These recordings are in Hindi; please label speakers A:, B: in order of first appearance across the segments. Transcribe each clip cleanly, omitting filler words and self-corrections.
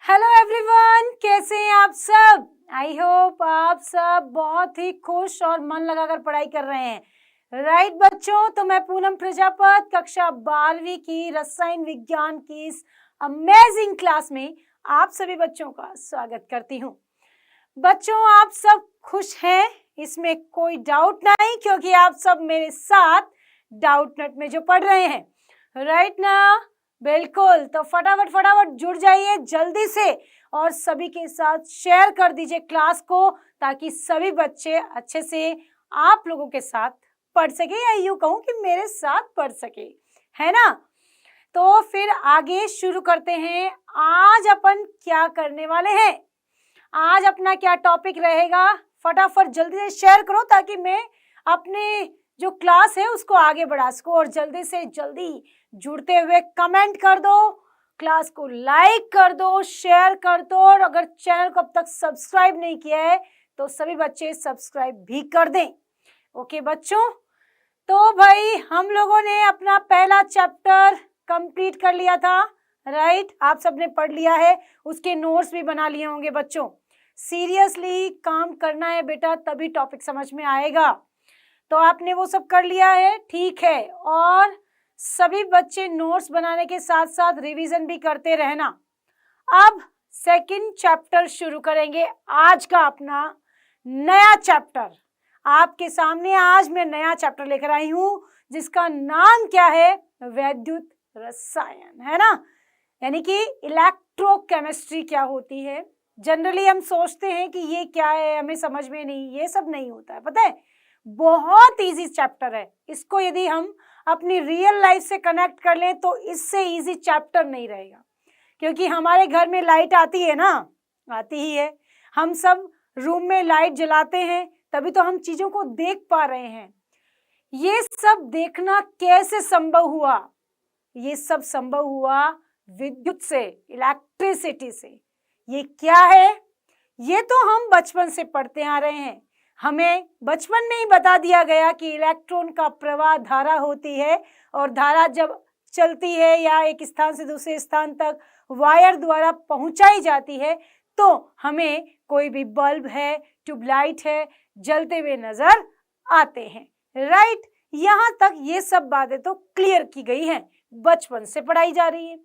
A: हेलो एवरीवन, कैसे हैं आप सब। आई होप आप सब बहुत ही खुश और मन लगाकर पढ़ाई कर रहे हैं। राइट बच्चों, तो मैं पूनम प्रजापत कक्षा 12वीं की रसायन विज्ञान की इस अमेजिंग क्लास में आप सभी बच्चों का स्वागत करती हूँ। बच्चों, आप सब खुश हैं, इसमें कोई डाउट नहीं, क्योंकि आप सब मेरे साथ डाउट नट में जो पढ़ रहे हैं। राइट ना? बिल्कुल। तो फटाफट जुड़ जाइए जल्दी से और सभी के साथ शेयर कर दीजिए क्लास को, ताकि सभी बच्चे अच्छे से आप लोगों के साथ पढ़ सके, या यूं कहूं कि मेरे साथ पढ़ सके, है ना। तो फिर आगे शुरू करते हैं। आज अपन क्या करने वाले हैं, आज अपना क्या टॉपिक रहेगा, फटाफट जल्दी से शेयर करो ताकि मैं अपने जो क्लास है उसको आगे बढ़ा सकूं। और जल्दी से जल्दी जुड़ते हुए कमेंट कर दो, क्लास को लाइक कर दो, शेयर कर दो, और अगर चैनल को अब तक सब्सक्राइब नहीं किया है तो सभी बच्चे सब्सक्राइब भी कर दें। ओके बच्चों, तो भाई हम लोगों ने अपना पहला चैप्टर कंप्लीट कर लिया था। राइट, आप सबने पढ़ लिया है, उसके नोट्स भी बना लिए होंगे बच्चों। सीरियसली काम करना है बेटा, तभी टॉपिक समझ में आएगा। तो आपने वो सब कर लिया है, ठीक है। और सभी बच्चे नोट्स बनाने के साथ साथ रिवीजन भी करते रहना। अब सेकंड चैप्टर शुरू करेंगे, आज का अपना नया चैप्टर। आपके सामने आज मैं नया चैप्टर लेकर आई हूं, जिसका नाम क्या है, वैद्युत रसायन, है ना। यानी कि इलेक्ट्रोकेमिस्ट्री क्या होती है। जनरली हम सोचते हैं कि ये क्या है, हमें समझ में नहीं, ये सब नहीं होता है, पता है। बहुत इजी चैप्टर है, इसको यदि हम अपनी रियल लाइफ से कनेक्ट कर लें तो इससे इजी चैप्टर नहीं रहेगा। क्योंकि हमारे घर में लाइट आती है ना, आती ही है, हम सब रूम में लाइट जलाते हैं, तभी तो हम चीजों को देख पा रहे हैं। ये सब देखना कैसे संभव हुआ, ये सब संभव हुआ विद्युत से, इलेक्ट्रिसिटी से। ये क्या है, ये तो हम बचपन से पढ़ते आ रहे हैं। हमें बचपन में ही बता दिया गया कि इलेक्ट्रॉन का प्रवाह धारा होती है, और धारा जब चलती है या एक स्थान से दूसरे स्थान तक वायर द्वारा पहुंचाई जाती है, तो हमें कोई भी बल्ब है, ट्यूबलाइट है, जलते हुए नजर आते हैं। राइट, यहाँ तक ये सब बातें तो क्लियर की गई हैं, बचपन से पढ़ाई जा रही है।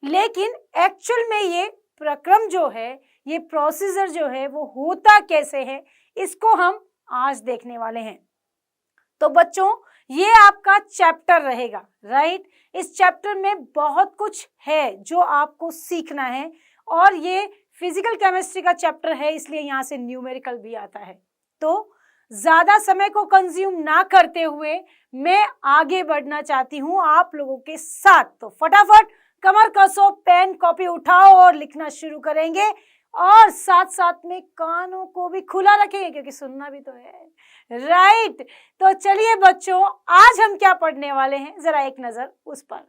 A: लेकिन एक्चुअल में ये प्रक्रम जो है, ये प्रोसीजर जो है, वो होता कैसे है, इसको हम आज देखने वाले हैं। तो बच्चों, ये आपका चैप्टर रहेगा। राइट, इस चैप्टर में बहुत कुछ है जो आपको सीखना है, और ये फिजिकल केमिस्ट्री का चैप्टर है, इसलिए यहाँ से न्यूमेरिकल भी आता है। तो ज्यादा समय को कंज्यूम ना करते हुए मैं आगे बढ़ना चाहती हूँ आप लोगों के साथ। तो फटाफट कमर कसो, पेन कॉपी उठाओ और लिखना शुरू करेंगे, और साथ साथ में कानों को भी खुला रखेंगे, क्योंकि सुनना भी तो है। राइट, तो चलिए बच्चों, आज हम क्या पढ़ने वाले हैं, जरा एक नजर उस पर।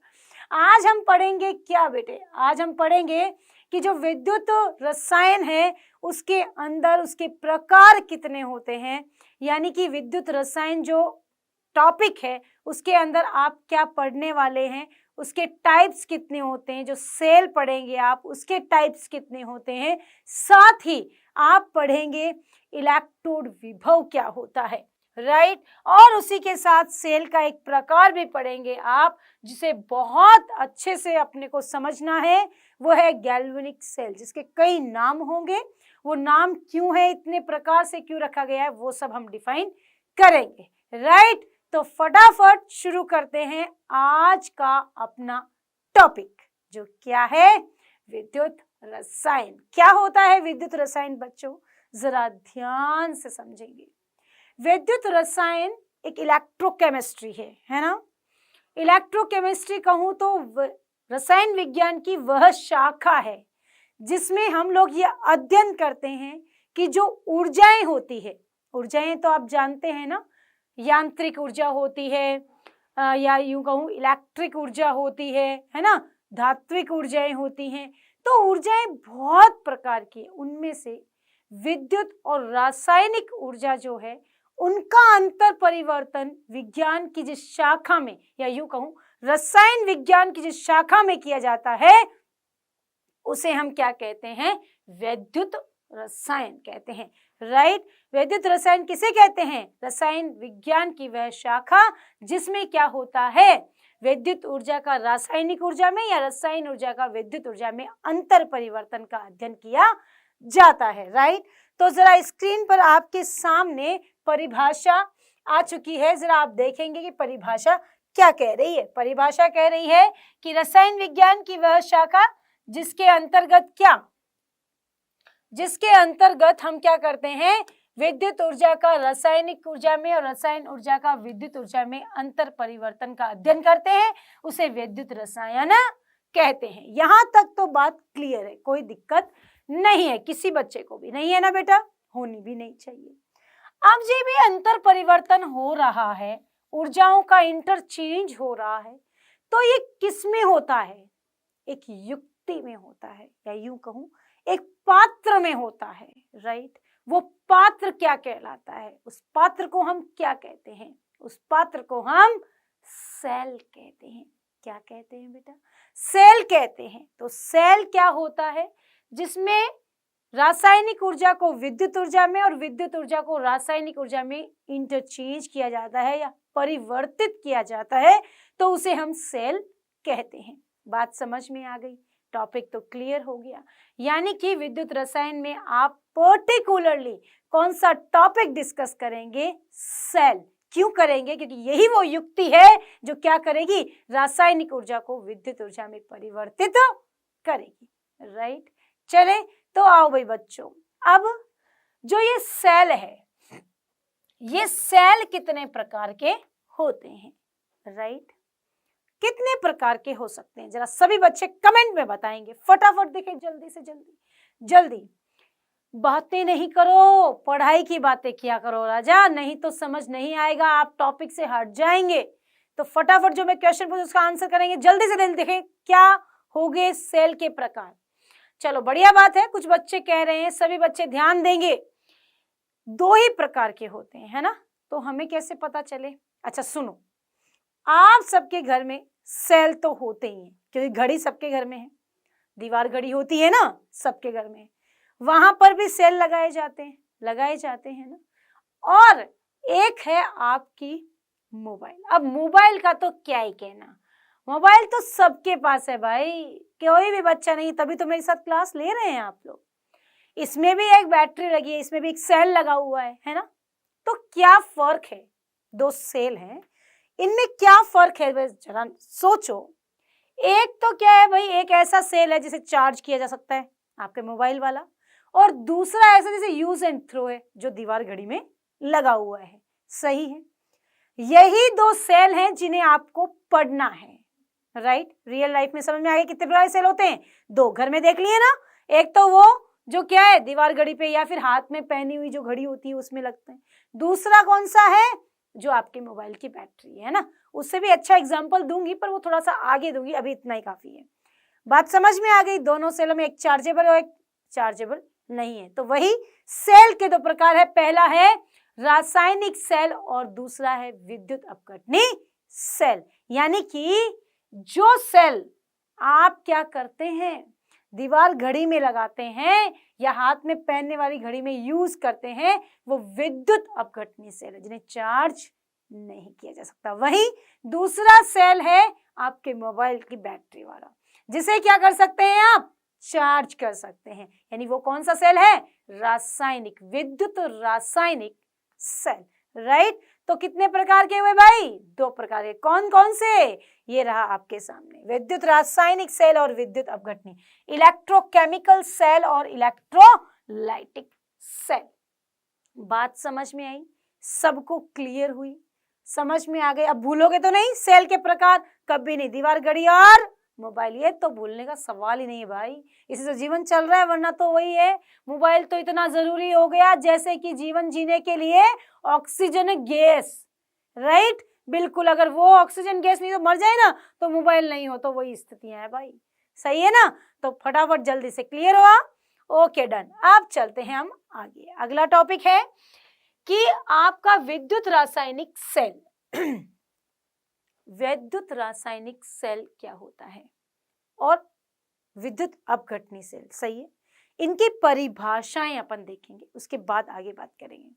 A: आज हम पढ़ेंगे क्या बेटे, आज हम पढ़ेंगे कि जो विद्युत रसायन है उसके अंदर उसके प्रकार कितने होते हैं। यानी कि विद्युत रसायन जो टॉपिक है उसके अंदर आप क्या पढ़ने वाले हैं, उसके टाइप्स कितने होते हैं, जो सेल पढ़ेंगे आप उसके टाइप्स कितने होते हैं। साथ ही आप पढ़ेंगे इलेक्ट्रोड विभव क्या होता है। राइट, और उसी के साथ सेल का एक प्रकार भी पढ़ेंगे आप, जिसे बहुत अच्छे से अपने को समझना है, वो है गैल्वेनिक सेल, जिसके कई नाम होंगे। वो नाम क्यों है, इतने प्रकार से क्यों रखा गया है, वो सब हम डिफाइन करेंगे। राइट, तो फटाफट शुरू करते हैं आज का अपना टॉपिक, जो क्या है, विद्युत रसायन। क्या होता है विद्युत रसायन बच्चों, जरा ध्यान से समझेंगे। विद्युत रसायन एक इलेक्ट्रोकेमिस्ट्री है ना। इलेक्ट्रोकेमिस्ट्री कहूं तो रसायन विज्ञान की वह शाखा है जिसमें हम लोग ये अध्ययन करते हैं कि जो ऊर्जाएं होती है, ऊर्जाएं तो आप जानते हैं ना, यांत्रिक ऊर्जा होती है, या यूं कहूं इलेक्ट्रिक ऊर्जा होती है ना, धात्विक ऊर्जाएं होती हैं। तो ऊर्जाएं बहुत प्रकार की, उनमें से विद्युत और रासायनिक ऊर्जा जो है उनका अंतर परिवर्तन विज्ञान की जिस शाखा में, या यूं कहूं रसायन विज्ञान की जिस शाखा में किया जाता है, उसे हम क्या कहते हैं? विद्युत रसायन कहते हैं, राइट। विद्युत रसायन किसे कहते हैं? रसायन विज्ञान की वह शाखा जिसमें क्या होता है? विद्युत ऊर्जा का रासायनिक ऊर्जा में या रसायन ऊर्जा का विद्युत ऊर्जा में अंतर परिवर्तन का अध्ययन किया जाता है, राइट। तो जरा स्क्रीन पर आपके सामने परिभाषा आ चुकी है, जरा आप देखेंगे कि परिभाषा क्या कह रही है। परिभाषा कह रही है कि रसायन विज्ञान की वह शाखा जिसके अंतर्गत हम क्या करते हैं? विद्युत ऊर्जा का रासायनिक ऊर्जा में और रसायन ऊर्जा का विद्युत ऊर्जा में अंतर परिवर्तन का अध्ययन करते हैं, उसे विद्युत रसायन कहते हैं। यहां तक तो बात क्लियर है, कोई दिक्कत नहीं है, किसी बच्चे को भी नहीं है ना बेटा, होनी भी नहीं चाहिए। अब जब भी अंतर परिवर्तन हो रहा है, ऊर्जाओं का इंटरचेंज हो रहा है, तो ये किस में होता है? एक युक्ति में होता है, या यूं कहूं एक पात्र में होता है, राइट। वो पात्र क्या कहलाता है? उस पात्र को हम क्या कहते हैं? उस पात्र को हम सेल कहते हैं। क्या कहते हैं बेटा? सेल कहते हैं। तो सेल क्या होता है? जिसमें रासायनिक ऊर्जा को विद्युत ऊर्जा में और विद्युत ऊर्जा को रासायनिक ऊर्जा में इंटरचेंज किया जाता है या परिवर्तित किया जाता है, तो उसे हम सेल कहते हैं। बात समझ में आ गई? टॉपिक तो क्लियर हो गया। यानी कि विद्युत रसायन में आप पर्टिकुलरली कौन सा टॉपिक डिस्कस करेंगे? सेल। क्यों करेंगे? क्योंकि यही वो युक्ति है जो क्या करेगी? रासायनिक ऊर्जा को विद्युत ऊर्जा में परिवर्तित करेगी, राइट। चले तो आओ भाई बच्चों, अब जो ये सेल है, ये सेल कितने प्रकार के होते हैं, राइट। कितने प्रकार के हो सकते हैं? जरा सभी बच्चे कमेंट में बताएंगे, फटाफट देखें, जल्दी से जल्दी। बातें नहीं करो, पढ़ाई की बातें किया करो राजा, नहीं तो समझ नहीं आएगा, आप टॉपिक से हट जाएंगे। तो फटाफट जो मैं क्वेश्चन पूछूं उसका आंसर करेंगे, जल्दी से जल्दी देखें क्या हो गए सेल के प्रकार। चलो बढ़िया बात है, कुछ बच्चे कह रहे हैं, सभी बच्चे ध्यान देंगे। 2 ही प्रकार के होते हैं, है ना। तो हमें कैसे पता चले? अच्छा सुनो, आप सबके घर में सेल तो होते ही हैं, क्योंकि घड़ी सबके घर में है, दीवार घड़ी होती है ना, सबके घर में। वहां पर भी सेल लगाए जाते हैं ना। और एक है आपकी मोबाइल। अब मोबाइल का तो क्या ही कहना, मोबाइल तो सबके पास है भाई, कोई भी बच्चा नहीं, तभी तो मेरे साथ क्लास ले रहे हैं आप लोग। इसमें भी एक बैटरी लगी है, इसमें भी एक सेल लगा हुआ है ना। तो क्या फर्क है? 2 सेल हैं, इनमें क्या फर्क है जरा सोचो। एक तो क्या है भाई, एक ऐसा सेल है जिसे चार्ज किया जा सकता है, आपके मोबाइल वाला, और दूसरा ऐसा जैसे यूज एंड थ्रो है जो दीवार घड़ी में लगा हुआ है। सही है, यही 2 सेल हैं जिन्हें आपको पढ़ना है, राइट। रियल लाइफ में समझ में आ गया कितने प्रकार के सेल होते हैं? 2 घर में देख लिए ना। एक तो वो जो क्या है दीवार घड़ी पे या फिर हाथ में पहनी हुई जो घड़ी होती है उसमें लगते हैं। दूसरा कौन सा है? जो आपके मोबाइल की बैटरी है ना। उससे भी अच्छा एग्जांपल दूंगी पर वो थोड़ा सा आगे दूंगी, अभी इतना ही काफी है। बात समझ में आ गई? दोनों सेलों में एक चार्जेबल और एक चार्जेबल नहीं है। तो वही सेल के 2 प्रकार है, पहला है रासायनिक सेल और दूसरा है विद्युत अपघटनी सेल। यानी कि जो सेल आप क्या करते हैं, दीवार घड़ी में लगाते हैं या हाथ में पहनने वाली घड़ी में यूज करते हैं, वो विद्युत अपघटनी सेल है जिन्हें चार्ज नहीं किया जा सकता। वहीं दूसरा सेल है आपके मोबाइल की बैटरी वाला, जिसे क्या कर सकते हैं आप? चार्ज कर सकते हैं। यानी वो कौन सा सेल है? रासायनिक, विद्युत रासायनिक सेल, राइट। तो कितने प्रकार के हुए भाई? 2 प्रकार के। कौन कौन से? ये रहा आपके सामने, विद्युत रासायनिक सेल और विद्युत अपघटनी, इलेक्ट्रोकेमिकल सेल और इलेक्ट्रोलाइटिक सेल। बात समझ में आई? सबको क्लियर हुई? समझ में आ गए? अब भूलोगे तो नहीं सेल के प्रकार, कभी नहीं। दीवार घड़ी और मोबाइल, ये तो भूलने का सवाल ही नहीं है भाई, इसी से जीवन चल रहा है, वरना तो वही है। मोबाइल तो इतना जरूरी हो गया जैसे कि जीवन जीने के लिए ऑक्सीजन गैस, राइट। बिल्कुल, अगर वो ऑक्सीजन गैस नहीं तो मर जाए ना, तो मोबाइल नहीं हो, तो वही स्थितियां है भाई। सही है ना। तो फटाफट जल्दी से क्लियर हुआ? Okay done. अब चलते हैं हम आगे। अगला टॉपिक है कि आपका विद्युत रासायनिक सेल विद्युत रासायनिक सेल क्या होता है और विद्युत अपघटनी सेल, सही है। इनकी परिभाषाएं अपन देखेंगे, उसके बाद आगे बात करेंगे।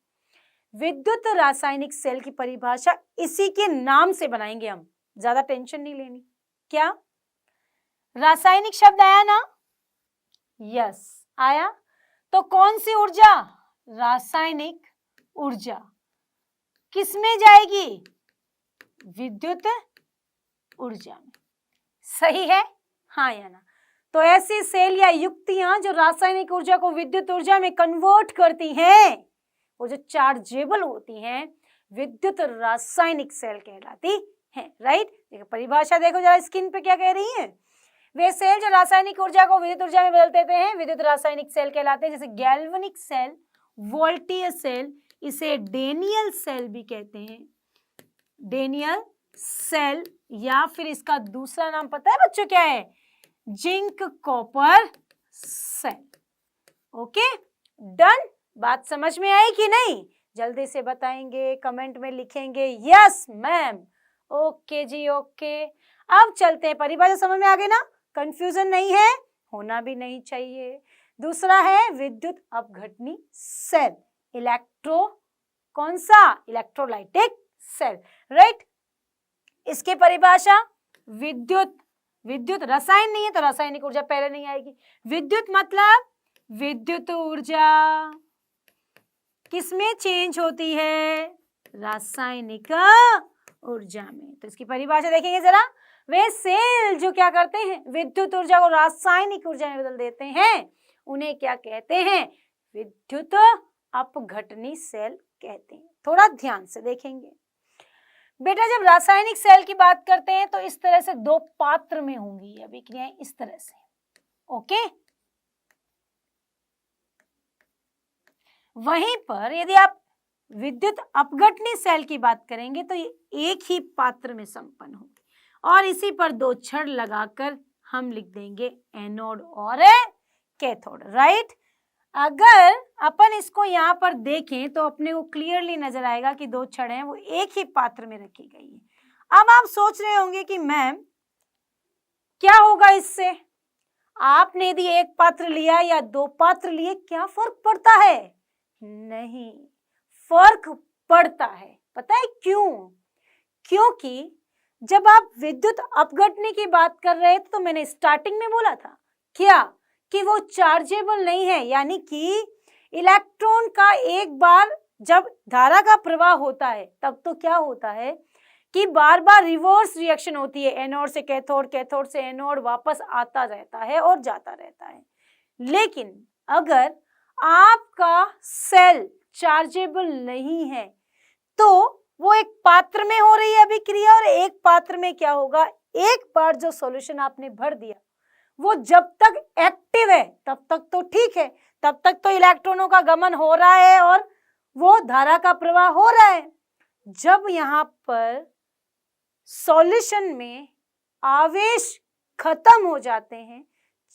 A: विद्युत रासायनिक सेल की परिभाषा इसी के नाम से बनाएंगे हम, ज्यादा टेंशन नहीं लेनी। क्या रासायनिक शब्द आया ना? यस आया। तो कौन सी ऊर्जा? रासायनिक ऊर्जा किसमें जाएगी? विद्युत ऊर्जा में, सही है हाँ या ना? तो ऐसी सेल या युक्तियां जो रासायनिक ऊर्जा को विद्युत ऊर्जा में कन्वर्ट करती हैं, वो जो चार्जेबल होती हैं, विद्युत रासायनिक सेल कहलाती हैं, राइट। देखो परिभाषा देखो जरा स्क्रीन पे क्या कह रही है। वे सेल जो रासायनिक ऊर्जा को विद्युत ऊर्जा में बदल देते हैं विद्युत रासायनिक सेल कहलाते हैं, जैसे गैल्वेनिक सेल, वोल्टीय सेल, इसे डेनियल सेल भी कहते हैं, डेनियल सेल, या फिर इसका दूसरा नाम पता है बच्चों क्या है? Zinc copper cell. Okay done. बात समझ में आई कि नहीं? जल्दी से बताएंगे, कमेंट में लिखेंगे यस मैम। ओके जी ओके। अब चलते हैं, परिभाषा समझ में आ गई ना? कंफ्यूजन नहीं है, होना भी नहीं चाहिए। दूसरा है विद्युत अपघटनी सेल, कौन सा? Electrolytic cell, right. इसकी परिभाषा विद्युत रसायन नहीं है तो रासायनिक ऊर्जा पहले नहीं आएगी। विद्युत मतलब विद्युत ऊर्जा किसमें चेंज होती है? रासायनिक ऊर्जा में। तो इसकी परिभाषा देखेंगे जरा। वे सेल जो क्या करते हैं? विद्युत ऊर्जा को रासायनिक ऊर्जा में बदल देते हैं, उन्हें क्या कहते हैं? विद्युत अपघटनी सेल कहते हैं। थोड़ा ध्यान से देखेंगे बेटा। जब रासायनिक सेल की बात करते हैं तो इस तरह से दो पात्र में होंगी अभिक्रियाएं, इस तरह से। ओके वहीं पर यदि आप विद्युत अपघटनी सेल की बात करेंगे तो ये एक ही पात्र में संपन्न होगी, और इसी पर दो छड़ लगाकर हम लिख देंगे एनोड और कैथोड, राइट। अगर अपन इसको यहाँ पर देखें तो अपने को क्लियरली नजर आएगा कि दो छड़ हैं वो एक ही पात्र में रखी गई है। अब आप सोच रहे होंगे कि मैम क्या होगा इससे? आपने यदि एक पात्र लिया या दो पात्र लिए, क्या फर्क पड़ता है? नहीं, फर्क पड़ता है। पता है क्यों? क्योंकि जब आप विद्युत अपघटनी की बात कर रहे थे तो मैंने स्टार्टिंग में बोला था क्या कि वो चार्जेबल नहीं है, यानी कि इलेक्ट्रॉन का एक बार जब धारा का प्रवाह होता है तब तो क्या होता है कि बार बार रिवर्स रिएक्शन होती है, एनोड से कैथोड, कैथोड से एनोड, वापस आता रहता है और जाता रहता है। लेकिन अगर आपका सेल चार्जेबल नहीं है तो वो एक पात्र में हो रही है अभिक्रिया, और एक पात्र में क्या होगा? एक बार जो सॉल्यूशन आपने भर दिया वो जब तक एक्टिव है तब तक तो ठीक है, तब तक तो इलेक्ट्रॉनों का गमन हो रहा है और वो धारा का प्रवाह हो रहा है। जब यहाँ पर सॉल्यूशन में आवेश खत्म हो जाते हैं,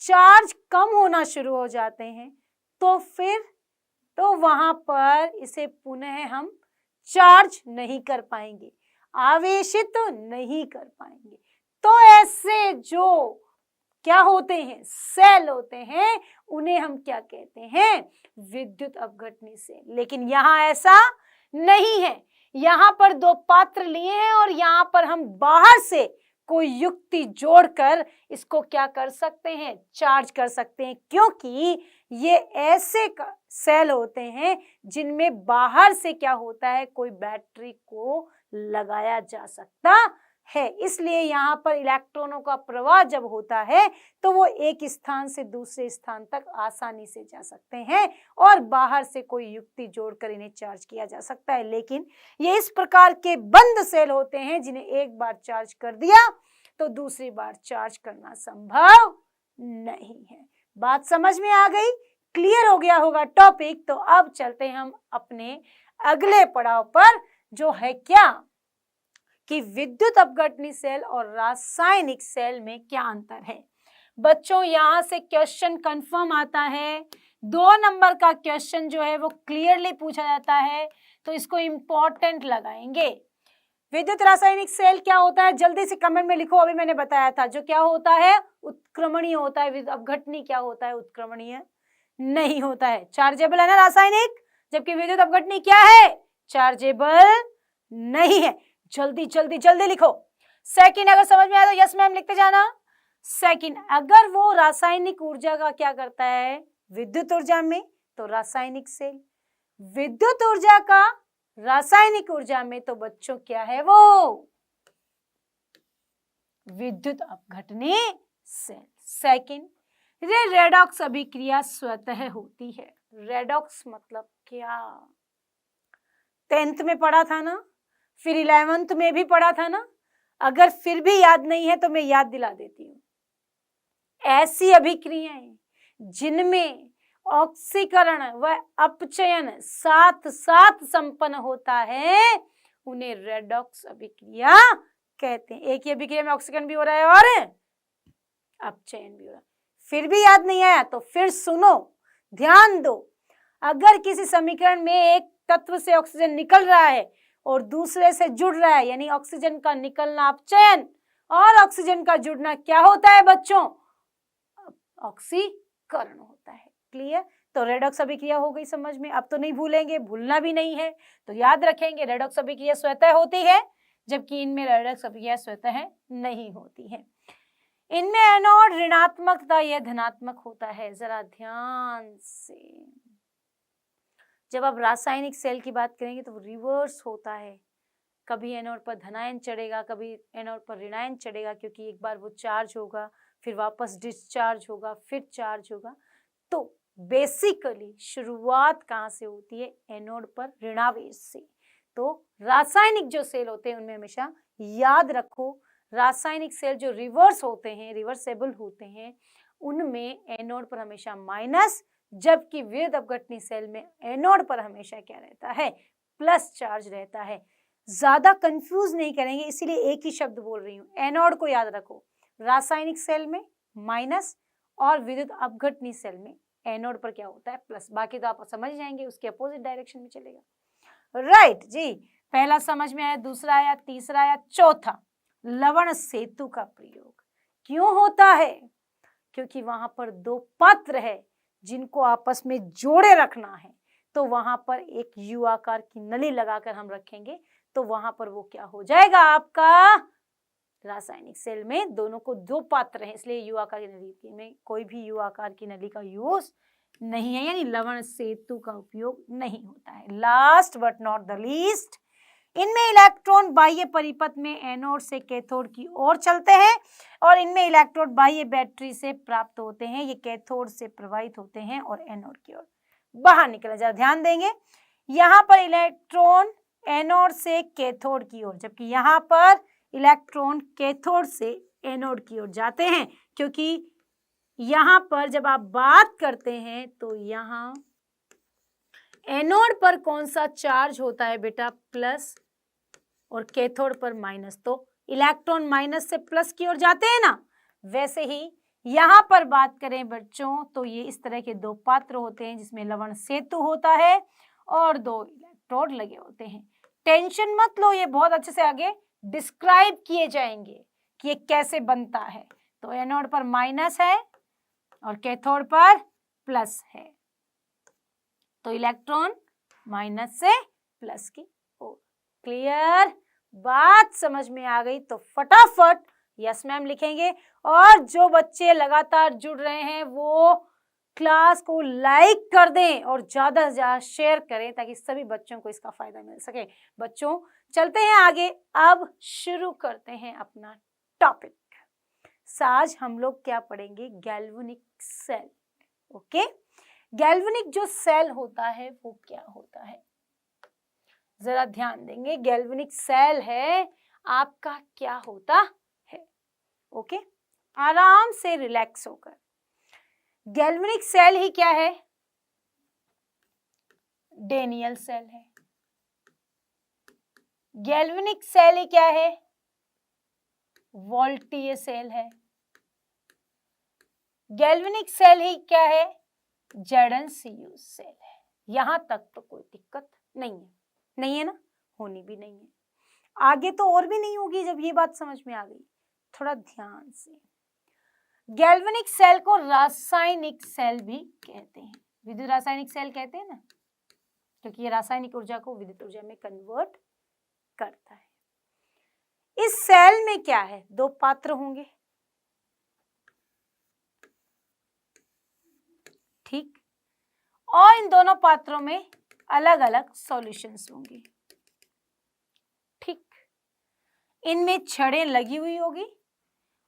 A: चार्ज कम होना शुरू हो जाते हैं, तो फिर तो वहां पर इसे पुनः हम चार्ज नहीं कर पाएंगे, आवेशित नहीं कर पाएंगे। तो ऐसे जो क्या होते हैं? सेल होते हैं, उन्हें हम क्या कहते हैं? विद्युत अपघटनी सेल। लेकिन यहाँ ऐसा नहीं है, यहाँ पर दो पात्र लिए हैं और यहाँ पर हम बाहर से कोई युक्ति जोड़कर इसको क्या कर सकते हैं? चार्ज कर सकते हैं, क्योंकि ये ऐसे सेल होते हैं जिनमें बाहर से क्या होता है? कोई बैटरी को लगाया जा सकता है। इसलिए यहाँ पर इलेक्ट्रॉनों का प्रवाह जब होता है तो वो एक स्थान से दूसरे स्थान तक आसानी से जा सकते हैं और बाहर से कोई युक्ति जोड़कर इन्हें चार्ज किया जा सकता है। लेकिन ये इस प्रकार के बंद सेल होते हैं जिन्हें एक बार चार्ज कर दिया तो दूसरी बार चार्ज करना संभव नहीं है। बात समझ में आ गई? क्लियर हो गया होगा टॉपिक। तो अब चलते हैं हम अपने अगले पड़ाव पर, जो है क्या कि विद्युत अपघटनी सेल और रासायनिक सेल में क्या अंतर है। बच्चों यहाँ से क्वेश्चन कंफर्म आता है, 2 नंबर का क्वेश्चन जो है वो क्लियरली पूछा जाता है, तो इसको इम्पोर्टेंट लगाएंगे। विद्युत रासायनिक सेल क्या होता है, जल्दी से कमेंट में लिखो। अभी मैंने बताया था जो क्या होता है, उत्क्रमणीय होता है। अपघटनी क्या होता है, उत्क्रमणीय नहीं होता है। चार्जेबल है ना रासायनिक, जबकि विद्युत अपघटनी क्या है, चार्जेबल नहीं है। जल्दी जल्दी जल्दी लिखो। सेकंड अगर समझ में आया तो यस मैम लिखते जाना। सेकंड, अगर वो रासायनिक ऊर्जा का क्या करता है, विद्युत ऊर्जा में, तो रासायनिक सेल। विद्युत ऊर्जा का रासायनिक ऊर्जा में तो बच्चों क्या है वो, विद्युत अपघटनी सेल। सेकंड, रेडॉक्स अभिक्रिया स्वतः होती है। रेडॉक्स मतलब क्या, 10th में पढ़ा था ना, फिर 11th में भी पढ़ा था ना। अगर फिर भी याद नहीं है तो मैं याद दिला देती हूँ। ऐसी अभिक्रियाएं जिनमें ऑक्सीकरण व अपचयन साथ साथ संपन्न होता है उन्हें रेडॉक्स अभिक्रिया कहते हैं। एक ही अभिक्रिया में ऑक्सीकरण भी हो रहा है और अपचयन भी हो रहा है। फिर भी याद नहीं आया तो फिर सुनो, ध्यान दो। अगर किसी समीकरण में एक तत्व से ऑक्सीजन निकल रहा है और दूसरे से जुड़ रहा है, यानी ऑक्सीजन का निकलना अपचयन और ऑक्सीजन का जुड़ना क्या होता है बच्चों, ऑक्सीकरण होता है। क्लियर? तो रेडॉक्स अभिक्रिया हो गई समझ में। अब तो नहीं भूलेंगे, भूलना भी नहीं है, तो याद रखेंगे रेडॉक्स अभिक्रिया स्वतः होती है, जबकि इनमें रेडॉक्स अभिक्रिया स्वतः नहीं होती है। इनमें एनोड ऋणात्मक तथा यह धनात्मक होता है। जरा ध्यान से, जब आप रासायनिक सेल की बात करेंगे तो रिवर्स होता है। कभी एनोड पर धनायन चढ़ेगा, कभी एनोड पर ऋणायन चढ़ेगा, क्योंकि एक बार वो चार्ज होगा, फिर वापस डिस्चार्ज होगा, फिर चार्ज होगा। तो बेसिकली शुरुआत कहाँ से होती है, एनोड पर ऋणावेश से। तो रासायनिक जो सेल होते हैं उनमें हमेशा याद रखो, रासायनिक सेल जो रिवर्स होते हैं, रिवर्सेबल होते हैं, उनमें एनोड पर हमेशा माइनस, जबकि विद्युत अपघटनी सेल में एनोड पर हमेशा क्या रहता है, प्लस चार्ज रहता है। ज्यादा कंफ्यूज नहीं करेंगे, इसीलिए एक ही शब्द बोल रही हूँ। एनोड को याद रखो, रासायनिक सेल में माइनस और विद्युत अपघटनी सेल में एनोड पर क्या होता है, प्लस। बाकी तो आप समझ जाएंगे, उसके अपोजिट डायरेक्शन में चलेगा। राइट जी, पहला समझ में आया, दूसरा आया, तीसरा आया, चौथा, लवण सेतु का प्रयोग क्यों होता है, क्योंकि वहां पर दो पात्र है जिनको आपस में जोड़े रखना है। तो वहां पर एक यू आकार की नली लगाकर हम रखेंगे, तो वहां पर वो क्या हो जाएगा आपका, रासायनिक सेल में दोनों को दो पात्र हैं, इसलिए यू आकार की नली में कोई भी यू आकार की नली का यूज नहीं है, यानी लवण सेतु का उपयोग नहीं होता है। Last but not the least, इनमें इलेक्ट्रॉन बाह्य परिपथ में एनोड से कैथोड की ओर चलते हैं और इनमें इलेक्ट्रोड बाह्य बैटरी से प्राप्त होते हैं। ये कैथोड से प्रवाहित होते हैं और एनोड की ओर बाहर निकले। जरा ध्यान देंगे, यहाँ पर इलेक्ट्रॉन एनोड से कैथोड की ओर, जबकि यहाँ पर इलेक्ट्रॉन कैथोड से एनोड की ओर जाते हैं, क्योंकि यहाँ पर जब आप बात करते हैं तो यहाँ एनोड पर कौन सा चार्ज होता है बेटा, प्लस, और कैथोड पर माइनस। तो इलेक्ट्रॉन माइनस से प्लस की ओर जाते हैं ना, वैसे ही यहाँ पर बात करें बच्चों तो ये इस तरह के दो पात्र होते हैं जिसमें लवण सेतु होता है और दो इलेक्ट्रोड लगे होते हैं। टेंशन मत लो, ये बहुत अच्छे से आगे डिस्क्राइब किए जाएंगे कि ये कैसे बनता है। तो एनोड पर माइनस है और कैथोड पर प्लस है, तो इलेक्ट्रॉन माइनस से प्लस की ओर। क्लियर? बात समझ में आ गई तो फटाफट यस मैम लिखेंगे, और जो बच्चे लगातार जुड़ रहे हैं वो क्लास को लाइक कर दें और ज्यादा से ज्यादा शेयर करें ताकि सभी बच्चों को इसका फायदा मिल सके। बच्चों चलते हैं आगे, अब शुरू करते हैं अपना टॉपिक। आज हम लोग क्या पढ़ेंगे, गैल्वेनिक सेल। ओके, गैल्वेनिक जो सेल होता है वो क्या होता है, जरा ध्यान देंगे। गैल्वेनिक सेल है आपका क्या होता है। ओके, आराम से रिलैक्स होकर, गैल्वेनिक सेल ही क्या है, डेनियल सेल है। गैल्वेनिक सेल ही क्या है, वोल्टीय सेल है। गैल्वेनिक सेल ही क्या है, जेडनसीयू सेल है। यहां तक तो कोई दिक्कत नहीं है, नहीं है ना, होनी भी नहीं है। आगे तो और भी नहीं होगी जब ये बात समझ में आ गई। थोड़ा ध्यान से, गैल्वेनिक सेल को रासायनिक सेल भी कहते हैं, विद्युत रासायनिक सेल कहते हैं ना, क्योंकि ये रासायनिक ऊर्जा को विद्युत ऊर्जा में कन्वर्ट करता है। इस सेल में क्या है, दो पात्र होंगे, ठीक, और इन दोनों पात्रों में अलग अलग सॉल्यूशंस होंगे, ठीक। इनमें छड़ें लगी हुई होगी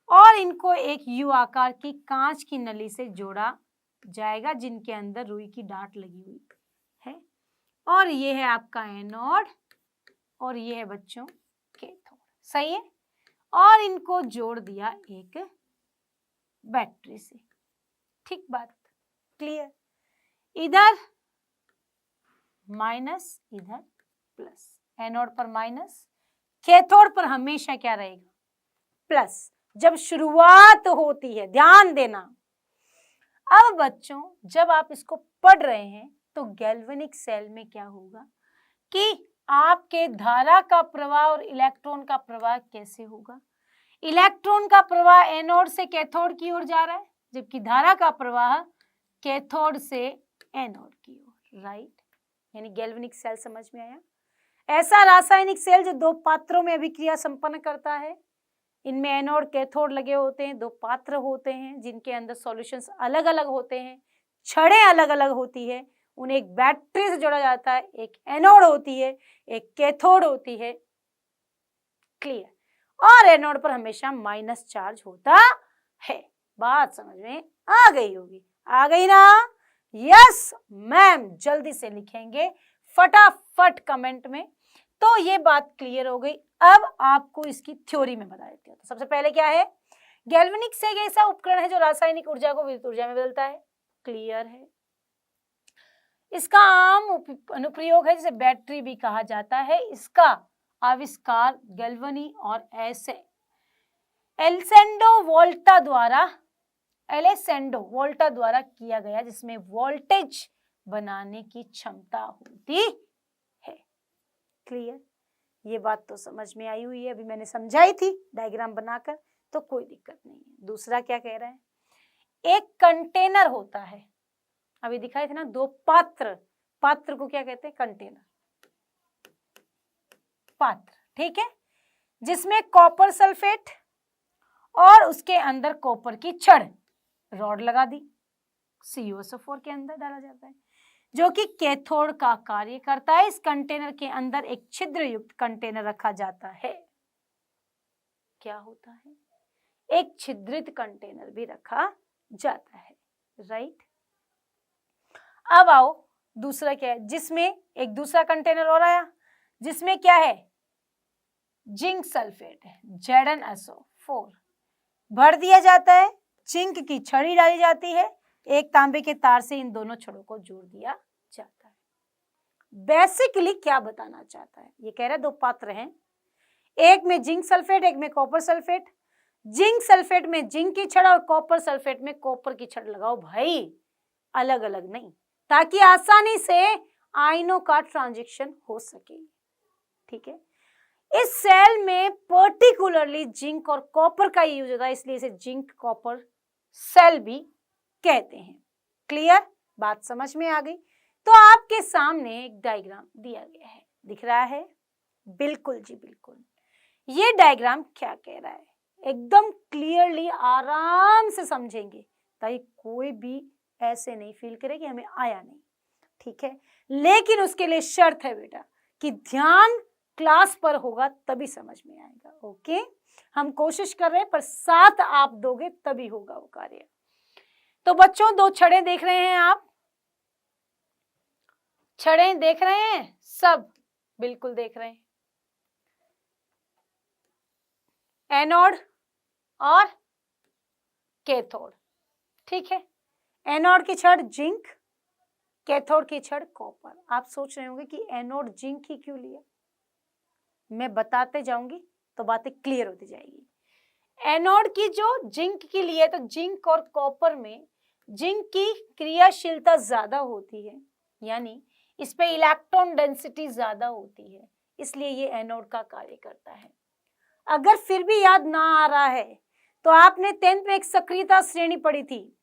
A: और इनको एक यू आकार की कांच की नली से जोड़ा जाएगा, जिनके अंदर रुई की डाट लगी हुई है, और ये है आपका एनोड और ये है बच्चों कैथोड, सही है। और इनको जोड़ दिया एक बैटरी से, ठीक, बात क्लियर। इधर माइनस, इधर प्लस, एनोड पर माइनस, कैथोड पर हमेशा क्या रहेगा, प्लस, जब शुरुआत होती है, ध्यान देना। अब बच्चों जब आप इसको पढ़ रहे हैं तो गैल्वेनिक सेल में क्या होगा कि आपके धारा का प्रवाह और इलेक्ट्रॉन का प्रवाह कैसे होगा। इलेक्ट्रॉन का प्रवाह एनोड से कैथोड की ओर जा रहा है, जबकि धारा का प्रवाह कैथोड से एनोड की ओर, राइट। यानी गैल्वेनिक सेल समझ में आया। ऐसा रासायनिक सेल जो दो पात्रों में अभिक्रिया संपन्न करता है, इनमें एनोड कैथोड लगे होते हैं, दो पात्र होते हैं जिनके अंदर सॉल्यूशंस अलग अलग होते हैं, छड़ें अलग अलग होती है, उन्हें एक बैटरी से जोड़ा जाता है, एक एनोड होती है, एक कैथोड होती है, क्लियर। और एनोड पर हमेशा माइनस चार्ज होता है। बात समझ में आ गई होगी, आ गई ना? यस मैम, जल्दी से लिखेंगे फटाफट कमेंट में। तो ये बात क्लियर हो गई। अब आपको इसकी थ्योरी में बता देती हूँ। तो सबसे पहले क्या है, गैल्वेनिक सेल एक ऐसा उपकरण है जो रासायनिक ऊर्जा को विद्युत ऊर्जा में बदलता है, क्लियर है। इसका आम अनुप्रयोग है जिसे बैटरी भी कहा जाता है। इसका आविष्कार गैल्वनी और एलेसेंडो वोल्टा द्वारा किया गया, जिसमें वोल्टेज बनाने की क्षमता होती है, क्लियर। ये बात तो समझ में आई हुई है, अभी मैंने समझाई थी डायग्राम बनाकर, तो कोई दिक्कत नहीं है। दूसरा क्या कह रहा है, एक कंटेनर होता है, अभी दिखाई थे ना दो पात्र, पात्र को क्या कहते हैं, कंटेनर, पात्र, ठीक है, जिसमें कॉपर सल्फेट और उसके अंदर कॉपर की छड़, रॉड लगा दी, CuSO4 के अंदर डाला जाता है, जो कि कैथोड का कार्य करता है। इस कंटेनर के अंदर एक छिद्र युक्त कंटेनर रखा जाता है। क्या होता है, एक छिद्रित कंटेनर भी रखा जाता है, राइट। अब आओ दूसरा क्या है, जिसमें एक दूसरा कंटेनर और आया, जिसमें क्या है, जिंक सल्फेट है, ZnSO4 भर दिया जाता है, जिंक की छड़ी डाली जाती है, एक तांबे के तार से इन दोनों छड़ों को जोड़ दिया जाता है। बेसिकली क्या बताना चाहता है, ये कह रहा है दो पात्र हैं, एक में जिंक सल्फेट, एक में कॉपर सल्फेट। जिंक सल्फेट में जिंक की छड़ और कॉपर सल्फेट में कॉपर की छड़ लगाओ भाई, अलग अलग नहीं, ताकि आसानी से आयनों का ट्रांजिशन हो सके, ठीक है। इस सेल में पर्टिकुलरली जिंक और कॉपर का यूज होता है, इसलिए इसे जिंक कॉपर सेल भी कहते हैं, क्लियर। बात समझ में आ गई। तो आपके सामने एक डायग्राम दिया गया है, दिख रहा है, बिल्कुल जी बिल्कुल। ये डायग्राम क्या कह रहा है, एकदम क्लियरली आराम से समझेंगे, ताकि कोई भी ऐसे नहीं फील करे कि हमें आया नहीं, ठीक है। लेकिन उसके लिए शर्त है बेटा कि ध्यान क्लास पर होगा तभी समझ में आएगा, ओके। हम कोशिश कर रहे हैं, पर साथ आप दोगे तभी होगा वो कार्य। तो बच्चों दो छड़ें देख रहे हैं आप, छड़ें देख रहे हैं सब, बिल्कुल देख रहे हैं, एनोड और कैथोड, ठीक है। एनोड की छड़ जिंक, कैथोड की छड़ कॉपर। आप सोच रहे होंगे कि एनोड जिंक ही क्यों लिया, मैं बताते जाऊंगी तो बातें क्लियर होती जाएगी। एनोड की जो जिंक की लिए, तो जिंक और कॉपर में जिंक की क्रियाशीलता ज्यादा होती है, यानी इस पे इलेक्ट्रॉन डेंसिटी ज्यादा होती है, इसलिए ये एनोड का कार्य करता है। अगर फिर भी याद ना आ रहा है तो आपने 10th में एक सक्रियता श्रेणी पढ़ी थी,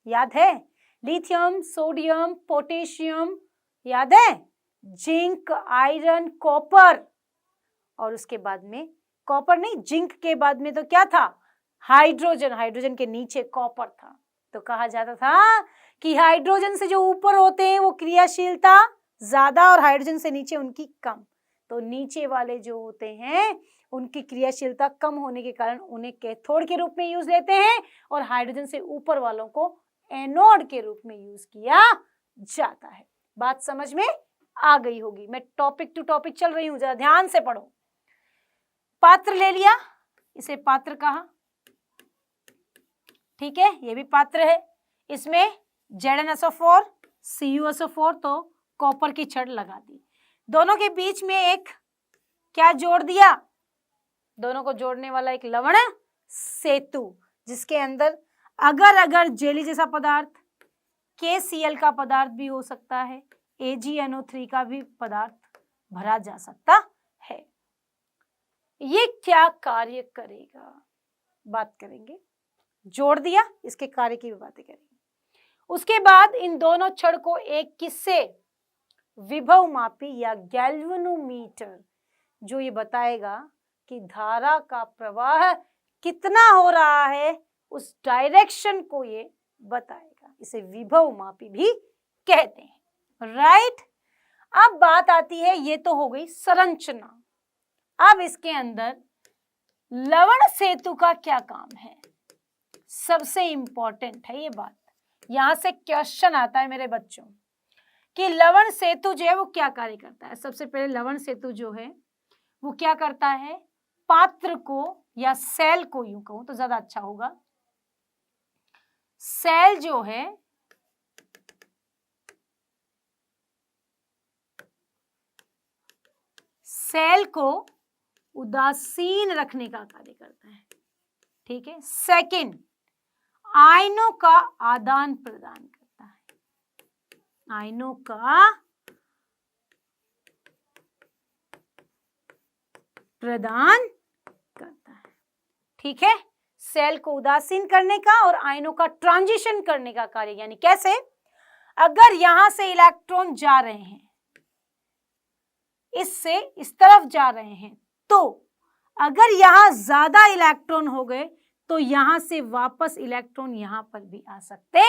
A: याद है? लिथियम, सोडियम, पोटेशियम, याद है? जिंक, आयरन, कॉपर, और उसके बाद में कॉपर नहीं, जिंक के बाद में तो क्या था? हाइड्रोजन। हाइड्रोजन के नीचे कॉपर था। तो कहा जाता था कि हाइड्रोजन से जो ऊपर होते हैं वो क्रियाशीलता ज्यादा और हाइड्रोजन से नीचे उनकी कम। तो नीचे वाले जो होते हैं उनकी क्रियाशीलता कम होने के कारण उन्हें कैथोड के रूप में यूज लेते हैं और हाइड्रोजन से ऊपर वालों को एनोड के रूप में यूज किया जाता है। बात समझ में आ गई होगी। मैं टॉपिक टू टॉपिक चल रही हूं, जरा ध्यान से पढ़ो। पात्र ले लिया, इसे पात्र कहा, ठीक है, ये भी पात्र है। इसमें ZnSO4 CuSO4, तो कॉपर की छड़ लगा दी। दोनों के बीच में एक क्या जोड़ दिया? दोनों को जोड़ने वाला एक लवण सेतु, जिसके अंदर अगर जेली जैसा पदार्थ, KCl का पदार्थ भी हो सकता है, AgNO3 का भी पदार्थ भरा जा सकता है। ये क्या कार्य करेगा, बात करेंगे। जोड़ दिया, इसके कार्य की भी बातें करेंगे। उसके बाद इन दोनों छड़ को एक किससे? विभव मापी या गैल्वेनोमीटर, जो ये बताएगा कि धारा का प्रवाह कितना हो रहा है, उस डायरेक्शन को ये बताएगा। इसे विभव मापी भी कहते हैं, राइट। अब बात आती है, ये तो हो गई संरचना। अब इसके अंदर लवण सेतु का क्या काम है? सबसे इंपॉर्टेंट है ये बात। यहां से क्वेश्चन आता है मेरे बच्चों कि लवण सेतु जो है वो क्या कार्य करता है। सबसे पहले लवण सेतु जो है वो क्या करता है? पात्र को या सेल को, यूं कहूं तो ज्यादा अच्छा होगा, सेल जो है सेल को उदासीन रखने का कार्य करता है, ठीक है। सेकंड, आयनों का आदान प्रदान करता है, आयनों का प्रदान करता है, ठीक है। सेल को उदासीन करने का और आयनों का ट्रांजिशन करने का कार्य, यानी कैसे? अगर यहां से इलेक्ट्रॉन जा रहे हैं, इससे इस तरफ जा रहे हैं, तो अगर यहां ज्यादा इलेक्ट्रॉन हो गए तो यहां से वापस इलेक्ट्रॉन यहां पर भी आ सकते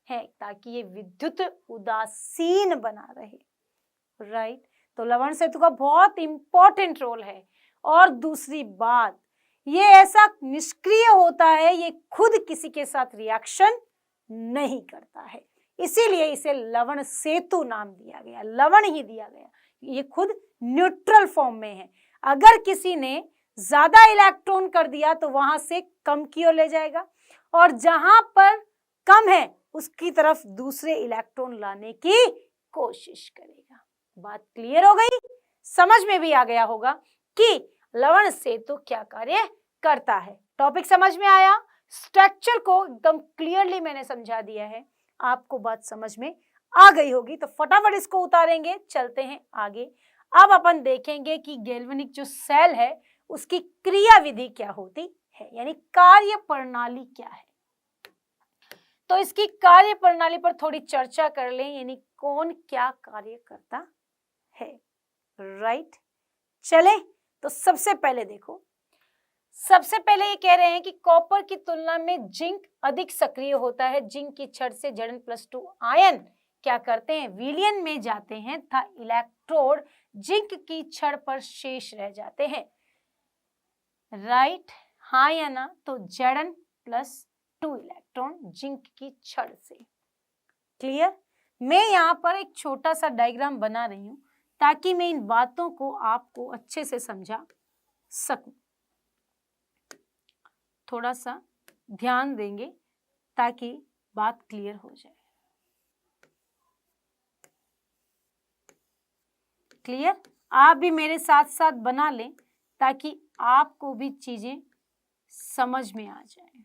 A: हैं, ताकि ये विद्युत उदासीन बना रहे, राइट। तो लवण सेतु का बहुत इंपॉर्टेंट रोल है। और दूसरी बात, ये ऐसा निष्क्रिय होता है, ये खुद किसी के साथ रिएक्शन नहीं करता है, इसीलिए इसे लवण सेतु नाम दिया गया, लवण ही दिया गया। ये खुद न्यूट्रल फॉर्म में है। अगर किसी ने ज्यादा इलेक्ट्रॉन कर दिया तो वहां से कम की ओर ले जाएगा, और जहां पर कम है उसकी तरफ दूसरे इलेक्ट्रॉन लाने की कोशिश करेगा। बात क्लियर हो गई? समझ में भी आ गया होगा कि लवण सेतु क्या कार्य करता है। टॉपिक समझ में आया? स्ट्रक्चर को एकदम क्लियरली मैंने समझा दिया है, आपको बात समझ में आ गई होगी। तो फटाफट इसको उतारेंगे, चलते हैं आगे। अब अपन देखेंगे कि गैल्वेनिक जो सेल है उसकी क्रिया विधि क्या होती है, यानी कार्य प्रणाली क्या है। तो इसकी कार्य प्रणाली पर थोड़ी चर्चा कर लें, यानी कौन क्या कार्य करता है, राइट। चले तो सबसे पहले देखो, सबसे पहले ये कह रहे हैं कि कॉपर की तुलना में जिंक अधिक सक्रिय होता है। जिंक की छड़ से Zn+2 आयन क्या करते हैं? विलयन में जाते हैं तथा इलेक्ट्रोड जिंक की छड़ पर शेष रह जाते हैं, राइट। हाँ या ना? तो Zn+2 इलेक्ट्रॉन जिंक की छड़ से। क्लियर? मैं यहाँ पर एक छोटा सा डायग्राम बना रही हूं ताकि मैं इन बातों को आपको अच्छे से समझा सकूं। थोड़ा सा ध्यान देंगे ताकि बात क्लियर हो जाए। क्लियर? आप भी मेरे साथ साथ बना लें ताकि आपको भी चीजें समझ में आ जाए।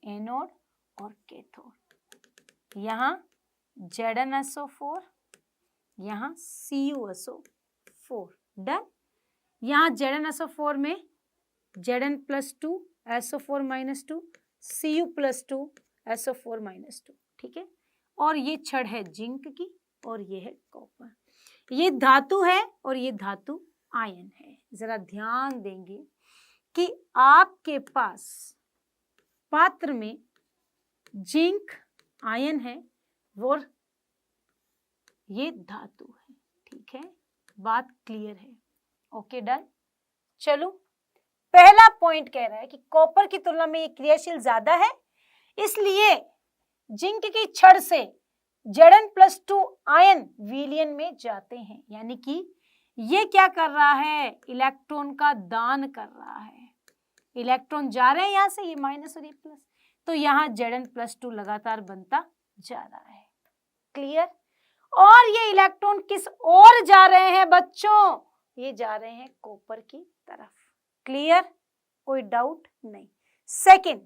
A: एनोड और कैथोड, यहाँ ZnSO4, यहाँ CuSO4, डन। यहाँ Zn में Zn+2 SO4-2 Cu+2 SO4-2, ठीक है। और ये छड़ है जिंक की और ये है कॉपर। ये धातु है और ये धातु आयन है। जरा ध्यान देंगे कि आपके पास पात्र में जिंक आयन है और ये धातु है, ठीक है। बात क्लियर है? Okay, done. चलो, पहला पॉइंट कह रहा है कि कॉपर की तुलना में ये क्रियाशील ज्यादा है, इसलिए जिंक की छड़ से Zn+2 आयन विलयन में जाते हैं। यानी कि ये क्या कर रहा है? इलेक्ट्रॉन का दान कर रहा है। इलेक्ट्रॉन जा रहे हैं यहाँ से, ये माइनस और ये प्लस, तो यहाँ Zn+2 लगातार बनता जा रहा है। क्लियर? और ये इलेक्ट्रॉन किस ओर जा रहे हैं बच्चों? ये जा रहे हैं कॉपर की तरफ। क्लियर? कोई डाउट नहीं। सेकंड,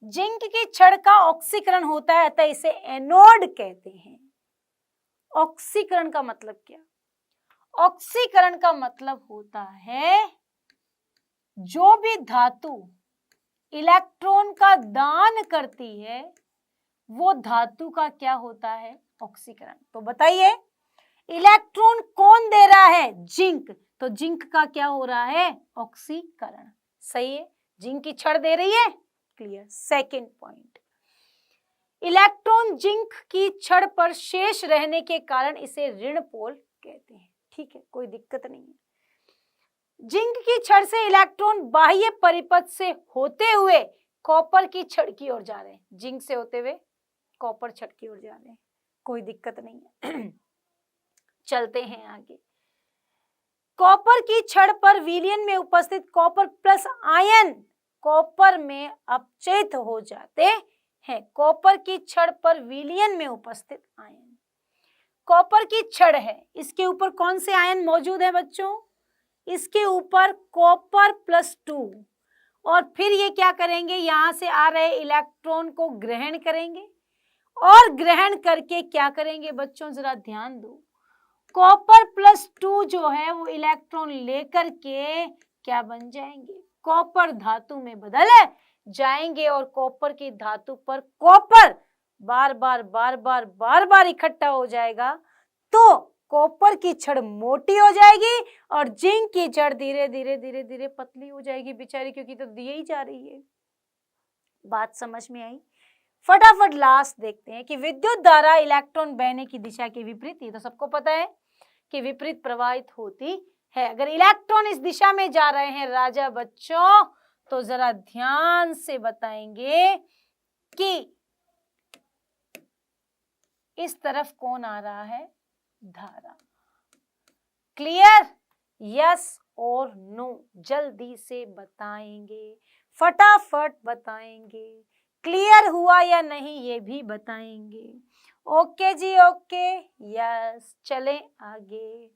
A: जिंक की छड़ का ऑक्सीकरण होता है, अतः इसे एनोड कहते हैं। ऑक्सीकरण का मतलब क्या? ऑक्सीकरण का मतलब होता है जो भी धातु इलेक्ट्रॉन का दान करती है वो धातु का क्या होता है? ऑक्सीकरण। तो बताइए, इलेक्ट्रॉन कौन दे रहा है? जिंक। तो जिंक का क्या हो रहा है? ऑक्सीकरण। सही है, जिंक की छड़ दे रही है। Clear? Second point, electron zinc की छड़ पर शेष रहने के कारण इसे ऋण पोल कहते हैं। ठीक है, कोई दिक्कत नहीं है। जिंक की छड़ से इलेक्ट्रॉन बाह्य परिपथ से होते हुए कॉपर की छड़ की ओर जा रहे हैं। जिंक से होते हुए कॉपर छड़ की ओर जा रहे हैं, कोई दिक्कत नहीं है। चलते हैं आगे। कॉपर की छड़ पर विलयन में उपस्थित कॉपर प्लस आयन कॉपर में अपचयित हो जाते हैं। कॉपर की छड़ पर विलयन में उपस्थित आयन, कॉपर की छड़ है, इसके ऊपर कौन से आयन मौजूद है बच्चों? इसके ऊपर Cr+2। और फिर ये क्या करेंगे? यहां से आ रहे इलेक्ट्रॉन को ग्रहण करेंगे और ग्रहण करके क्या करेंगे बच्चों? जरा ध्यान दो। Cr+2 जो है वो इलेक्ट्रॉन लेकर के क्या बन जाएंगे? कॉपर धातु में बदल जाएंगे और कॉपर की धातु पर कॉपर बार बार इकट्ठा हो जाएगा, तो कॉपर की छड़ मोटी हो जाएगी और जिंक की छड़ धीरे धीरे पतली हो जाएगी बेचारी, क्योंकि तो दिए ही जा रही है। बात समझ में आई? फटाफट लास्ट देखते हैं कि विद्युत धारा इलेक्ट्रॉन बहने की दिशा के विपरीत, ये तो सबको पता है कि विपरीत प्रवाहित होती है। अगर इलेक्ट्रॉन इस दिशा में जा रहे हैं राजा बच्चों, तो जरा ध्यान से बताएंगे कि इस तरफ कौन आ रहा है? धारा। क्लियर? यस और नो जल्दी से बताएंगे, फटाफट बताएंगे। क्लियर हुआ या नहीं ये भी बताएंगे। ओके जी, ओके, यस। चलें आगे।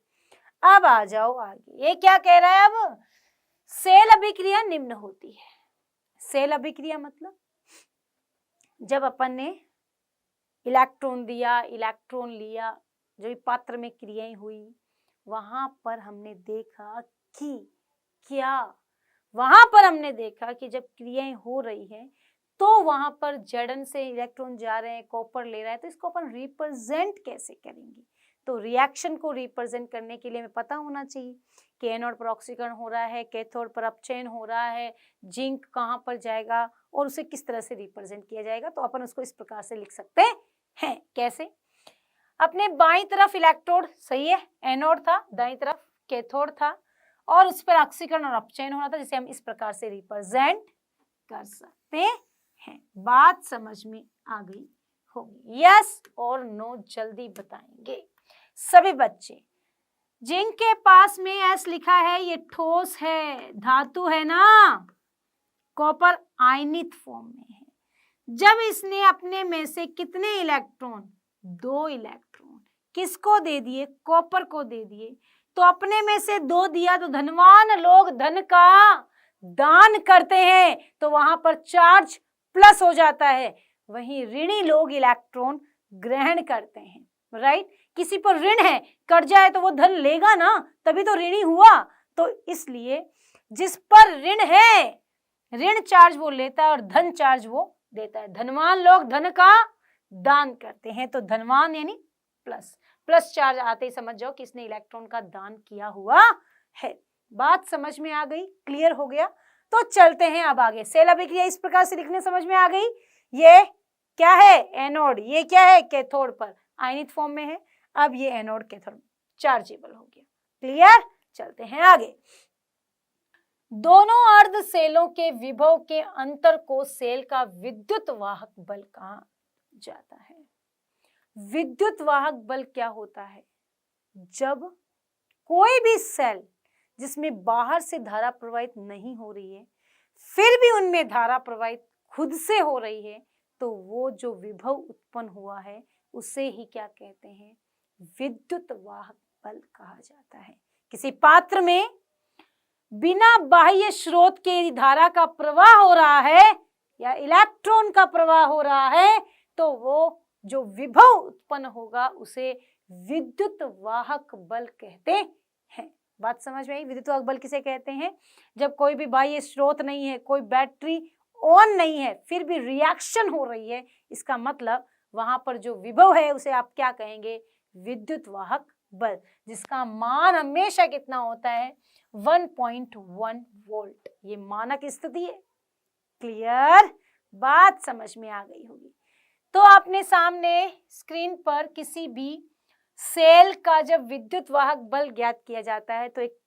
A: अब आ जाओ आगे। ये क्या कह रहा है? अब सेल अभिक्रिया निम्न होती है। सेल अभिक्रिया मतलब जब अपन ने इलेक्ट्रॉन दिया, इलेक्ट्रॉन लिया, जो पात्र में क्रियाएं हुई, वहां पर हमने देखा कि जब क्रियाएं हो रही है तो वहां पर जड़न से इलेक्ट्रॉन जा रहे हैं, कॉपर ले रहा है, तो इसको अपन रिप्रेजेंट कैसे करेंगे? तो रिएक्शन को रिप्रेजेंट करने के लिए हमें पता होना चाहिए कि एनोड पर ऑक्सीकरण हो रहा है, कैथोड पर अपचयन हो रहा है, जिंक कहाँ पर जाएगा और उसे किस तरह से रिप्रेजेंट किया जाएगा। तो अपन उसको इस प्रकार से लिख सकते हैं। कैसे? अपने बाईं तरफ इलेक्ट्रोड, सही है, एनोड था, दाईं तरफ कैथोड था और उस पर ऑक्सीकरण और अपचयन हो रहा था, जिसे हम इस प्रकार से रिप्रेजेंट कर सकते हैं। बात समझ में आ गई होगी? यस और नो जल्दी बताएंगे सभी बच्चे। जिंक के पास में एस लिखा है, ये ठोस है, धातु है ना, कॉपर आयनित फॉर्म में है। जब इसने अपने में से कितने इलेक्ट्रॉन? 2 इलेक्ट्रॉन किसको दे दिए? कॉपर को दे दिए। तो अपने में से 2 दिया तो धनवान लोग धन का दान करते हैं, तो वहां पर चार्ज प्लस हो जाता है। वहीं ऋणी लोग इलेक्ट्रॉन ग्रहण करते हैं। राइट। किसी पर ऋण है, कट जाए तो वो धन लेगा ना, तभी तो ऋणी हुआ। तो इसलिए जिस पर ऋण है, ऋण चार्ज वो लेता है और धन चार्ज वो देता है। धनवान लोग धन का दान करते हैं, तो धनवान यानी प्लस, प्लस चार्ज आते ही समझ जाओ कि इसने इलेक्ट्रॉन का दान किया हुआ है। बात समझ में आ गई, क्लियर हो गया? तो चलते हैं अब आगे। सेल अभिक्रिया इस प्रकार से लिखने समझ में आ गई। ये क्या है? एनोड। ये क्या है? कैथोड पर आयनित फॉर्म में है। अब ये एनोड कैथोड चार्जेबल हो गया। क्लियर? चलते हैं आगे। दोनों अर्ध सेलों के विभव के अंतर को सेल का विद्युत वाहक बल कहा जाता है। विद्युत वाहक बल क्या होता है? जब कोई भी सेल जिसमें बाहर से धारा प्रवाहित नहीं हो रही है, फिर भी उनमें धारा प्रवाहित खुद से हो रही है, तो वो जो विभव उत्पन्न हुआ है उसे ही क्या कहते हैं? विद्युत वाहक बल कहा जाता है। किसी पात्र में बिना बाह्य स्रोत के धारा का प्रवाह हो रहा है या इलेक्ट्रॉन का प्रवाह हो रहा है, तो वो जो विभव उत्पन्न होगा उसे विद्युत वाहक बल कहते हैं। बात समझ में आई? विद्युत वाहक बल किसे कहते हैं? जब कोई भी बाह्य स्रोत नहीं है, कोई बैटरी ऑन नहीं है, फिर भी रिएक्शन हो रही है, इसका मतलब वहां पर जो विभव है उसे आप क्या कहेंगे? विद्युत वाहक बल, जिसका मान हमेशा कितना होता है? 1.1 वोल्ट। ये मानक स्थिति है। क्लियर? बात समझ में आ गई होगी। तो आपने सामने स्क्रीन पर किसी भी सेल का जब विद्युत वाहक बल ज्ञात किया जाता है तो एक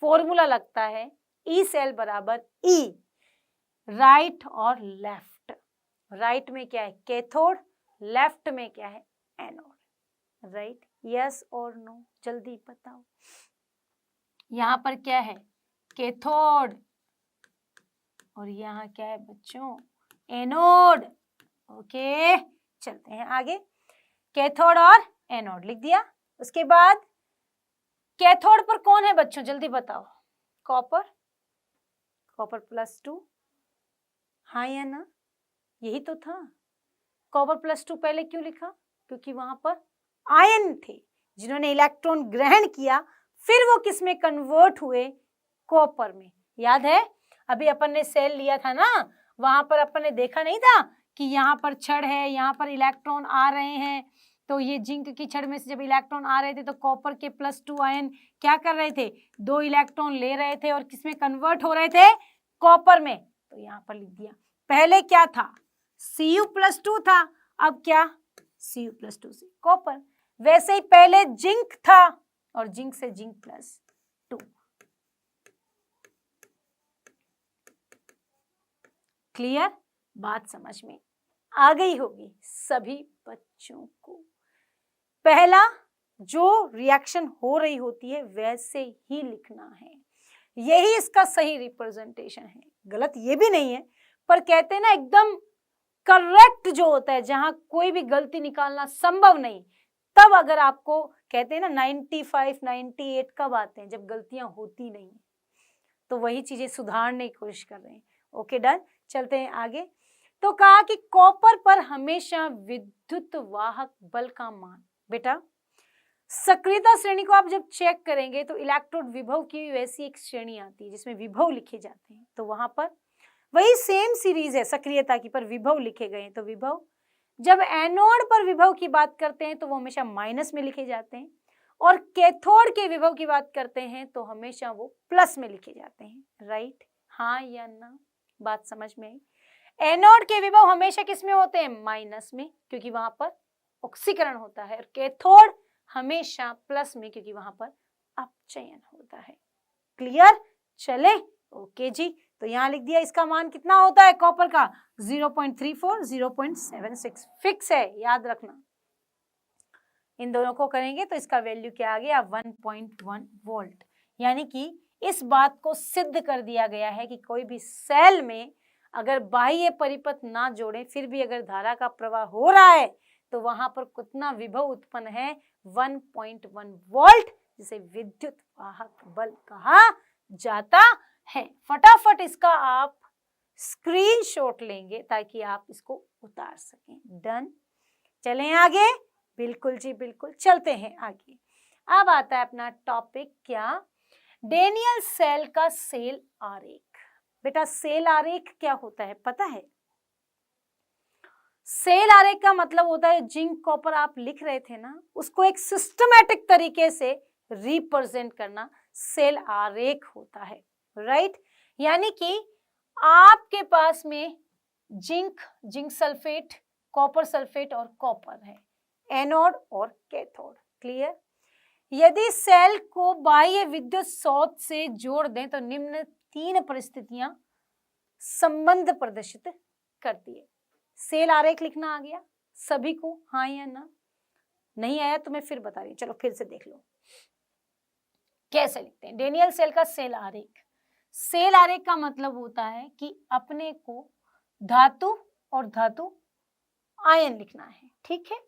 A: फॉर्मूला लगता है, ई सेल बराबर ई, राइट और लेफ्ट। राइट में क्या है? कैथोड, लेफ्ट में क्या है? एनोड। राइट? यस और नो? जल्दी बताओ। यहाँ पर क्या है? कैथोड, और यहाँ क्या है बच्चों? एनोड। ओके, चलते हैं आगे। कैथोड और एनोड लिख दिया। उसके बाद कैथोड पर कौन है बच्चों? जल्दी बताओ। कॉपर, कॉपर +2, हाँ या ना? यही तो था। कॉपर +2 पहले क्यों लिखा? क्योंकि वहां पर आयन थे जिन्होंने इलेक्ट्रॉन ग्रहण किया, फिर वो किस में कन्वर्ट हुए? कॉपर में। याद है अभी अपन ने सेल लिया था ना, वहां पर अपन ने देखा नहीं था कि यहाँ पर छड़ है, यहाँ पर इलेक्ट्रॉन आ रहे हैं, तो ये जिंक की छड़ में से जब इलेक्ट्रॉन आ रहे थे तो कॉपर के +2 आयन क्या कर रहे थे? 2 इलेक्ट्रॉन ले रहे थे और किसमें कन्वर्ट हो रहे थे? कॉपर में। तो यहाँ पर लिख दिया। पहले क्या था? Cu+2 था, अब क्या? Cu+2 से कॉपर। वैसे ही पहले जिंक था और जिंक से जिंक +2। क्लियर? बात समझ में आ गई होगी सभी बच्चों को। पहला जो रिएक्शन हो रही होती है वैसे ही लिखना है, यही इसका सही रिप्रेजेंटेशन है। गलत ये भी नहीं है, पर कहते हैं ना एकदम करेक्ट जो होता है, जहां कोई भी गलती निकालना संभव नहीं, तब अगर आपको कहते हैं ना 95, 98 कब आते हैं? जब गलतियां होती नहीं, तो वही चीजें सुधारने की कोशिश कर रहे हैं। ओके डन, चलते हैं आगे। तो कहा कि कॉपर पर हमेशा विद्युत वाहक बल का मान, बेटा सक्रियता श्रेणी को आप जब चेक करेंगे तो इलेक्ट्रोड विभव की वैसी एक श्रेणी आती है जिसमें विभव लिखे जाते हैं, तो वहां पर वही सेम सीरीज है सक्रियता की, पर विभव लिखे गए हैं। तो विभव जब एनोड पर विभव की बात करते हैं तो वो हमेशा माइनस में लिखे जाते हैं, और कैथोड के विभव की बात करते हैं तो हमेशा वो प्लस में लिखे जाते हैं। राइट? हाँ या ना? बात समझ में आई? एनोड के विभव हमेशा किस में होते हैं? माइनस में, क्योंकि वहां पर ऑक्सीकरण होता है, और कैथोड हमेशा प्लस में, क्योंकि वहां पर अपचयन होता है। क्लियर? चले? ओके जी। तो यहाँ लिख दिया। इसका मान कितना होता है कॉपर का? 0.34, 0.76 फिक्स है, याद रखना। इन दोनों को करेंगे तो इसका वैल्यू क्या आ गया? 1.1 वोल्ट। यानी कि इस बात को सिद्ध कर दिया गया है कि कोई भी सेल में अगर बाह्य परिपथ ना जोड़े, फिर भी अगर धारा का प्रवाह हो रहा है तो वहां पर कितना विभव उत्पन्न है? 1.1 वोल्ट, जिसे विद्युत वाहक बल कहा जाता है। फटाफट इसका आप स्क्रीनशॉट लेंगे ताकि आप इसको उतार सकें। डन, चलें आगे। बिल्कुल जी बिल्कुल, चलते हैं आगे। अब आता है अपना टॉपिक क्या, डेनियल सेल का सेल आरेख। बेटा सेल आरेख क्या होता है पता है? सेल आरेख का मतलब होता है जिंक कॉपर आप लिख रहे थे ना, उसको एक सिस्टमैटिक तरीके से रिप्रेजेंट करना सेल आरेख होता है, राइट। यानी कि आपके पास में जिंक सल्फेट, कॉपर सल्फेट और कॉपर है, एनोड और कैथोड, क्लियर। यदि सेल को बाह्य विद्युत स्रोत से जोड़ दें तो निम्न 3 परिस्थितियां संबंध प्रदर्शित करती है। सेल आरेख लिखना आ गया सभी को, हाँ या ना? नहीं आया तो मैं फिर बता रही हूँ, चलो फिर से देख लो कैसे लिखते हैं डेनियल सेल का सेल आरेख। सेल आरेख का मतलब होता है कि अपने को धातु और धातु आयन लिखना है, ठीक है।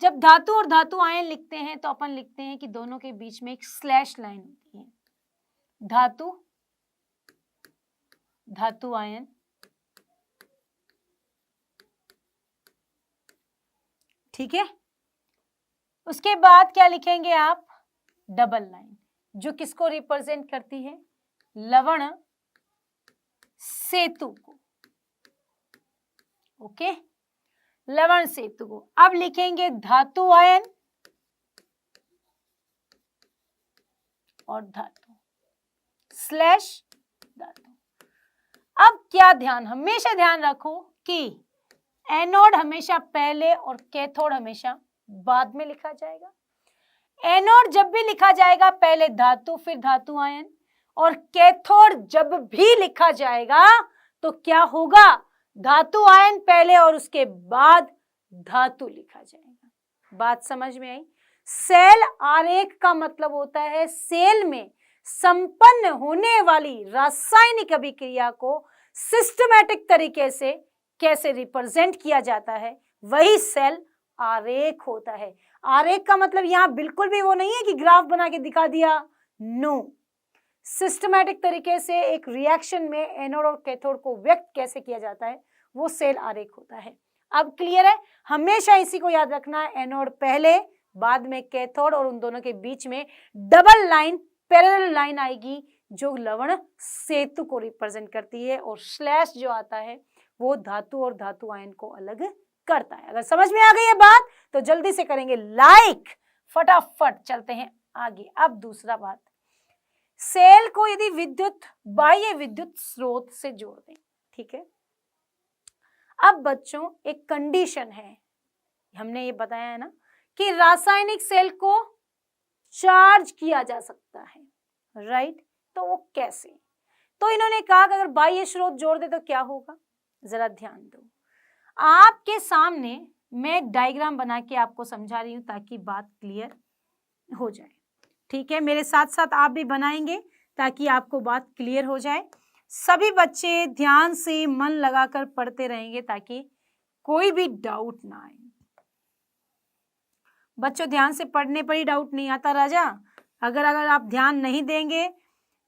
A: जब धातु और धातु आयन लिखते हैं तो अपन लिखते हैं कि दोनों के बीच में एक स्लैश लाइन होती है, धातु धातु आयन, ठीक है। उसके बाद क्या लिखेंगे आप, डबल लाइन, जो किसको रिप्रेजेंट करती है, लवण सेतु को, ओके, लवण सेतु को। अब लिखेंगे धातु आयन और धातु स्लैश धातु। अब क्या ध्यान, हमेशा ध्यान रखो कि एनोड हमेशा पहले और कैथोड हमेशा बाद में लिखा जाएगा। एनोड जब भी लिखा जाएगा पहले धातु फिर धातु आयन, और कैथोड जब भी लिखा जाएगा तो क्या होगा, धातु आयन पहले और उसके बाद धातु लिखा जाएगा। बात समझ में आई? सेल आरेख का मतलब होता है सेल में संपन्न होने वाली रासायनिक अभिक्रिया को सिस्टमैटिक तरीके से कैसे रिप्रेजेंट किया जाता है, वही सेल आरेख होता है। आरेख का मतलब यहां बिल्कुल भी वो नहीं है कि ग्राफ बना के दिखा दिया, नो। सिस्टमैटिक तरीके से एक रिएक्शन में एनोड और कैथोड को व्यक्त कैसे किया जाता है, वो सेल आरेख होता है। अब क्लियर है? हमेशा इसी को याद रखना है, एनोड पहले बाद में कैथोड और उन दोनों के बीच में डबल लाइन पैरेलल लाइन आएगी जो लवण सेतु को रिप्रेजेंट करती है, और स्लैश जो आता है वो धातु और धातु आयन को अलग करता है। अगर समझ में आ गई है बात तो जल्दी से करेंगे लाइक, फटाफट चलते हैं आगे। अब दूसरा बात, सेल को यदि बाह्य विद्युत स्रोत से जोड़ दें, ठीक है। अब बच्चों एक कंडीशन है, हमने ये बताया है ना कि रासायनिक सेल को चार्ज किया जा सकता है, राइट। तो वो कैसे, तो इन्होंने कहा कि अगर बाह्य स्रोत जोड़ दे तो क्या होगा, जरा ध्यान दो। आपके सामने मैं एक डायग्राम बना के आपको समझा रही हूं ताकि बात क्लियर हो जाए, ठीक है। मेरे साथ साथ आप भी बनाएंगे ताकि आपको बात क्लियर हो जाए। सभी बच्चे ध्यान से मन लगाकर पढ़ते रहेंगे ताकि कोई भी डाउट ना आए। बच्चों ध्यान से पढ़ने पर ही डाउट नहीं आता राजा। अगर आप ध्यान नहीं देंगे,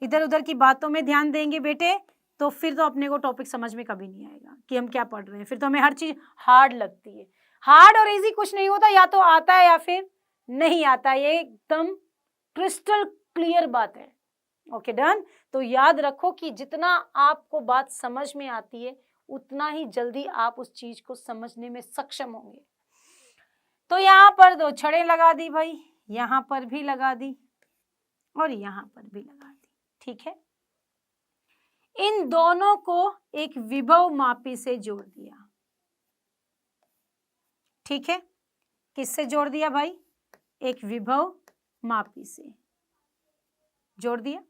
A: इधर उधर की बातों में ध्यान देंगे बेटे, तो फिर तो अपने को टॉपिक समझ में कभी नहीं आएगा कि हम क्या पढ़ रहे हैं। फिर तो हमें हर चीज हार्ड लगती है। हार्ड और इजी कुछ नहीं होता, या तो आता है या फिर नहीं आता। ये एकदम क्रिस्टल क्लियर बात है। Okay done. तो याद रखो कि जितना आपको बात समझ में आती है उतना ही जल्दी आप उस चीज को समझने में सक्षम होंगे। तो यहाँ पर 2 छड़ें लगा दी भाई, यहाँ पर भी लगा दी और यहाँ पर भी लगा दी, ठीक है। इन दोनों को एक विभव मापी से जोड़ दिया, ठीक है। किससे जोड़ दिया भाई, एक विभव मापी से जोड़ दिया।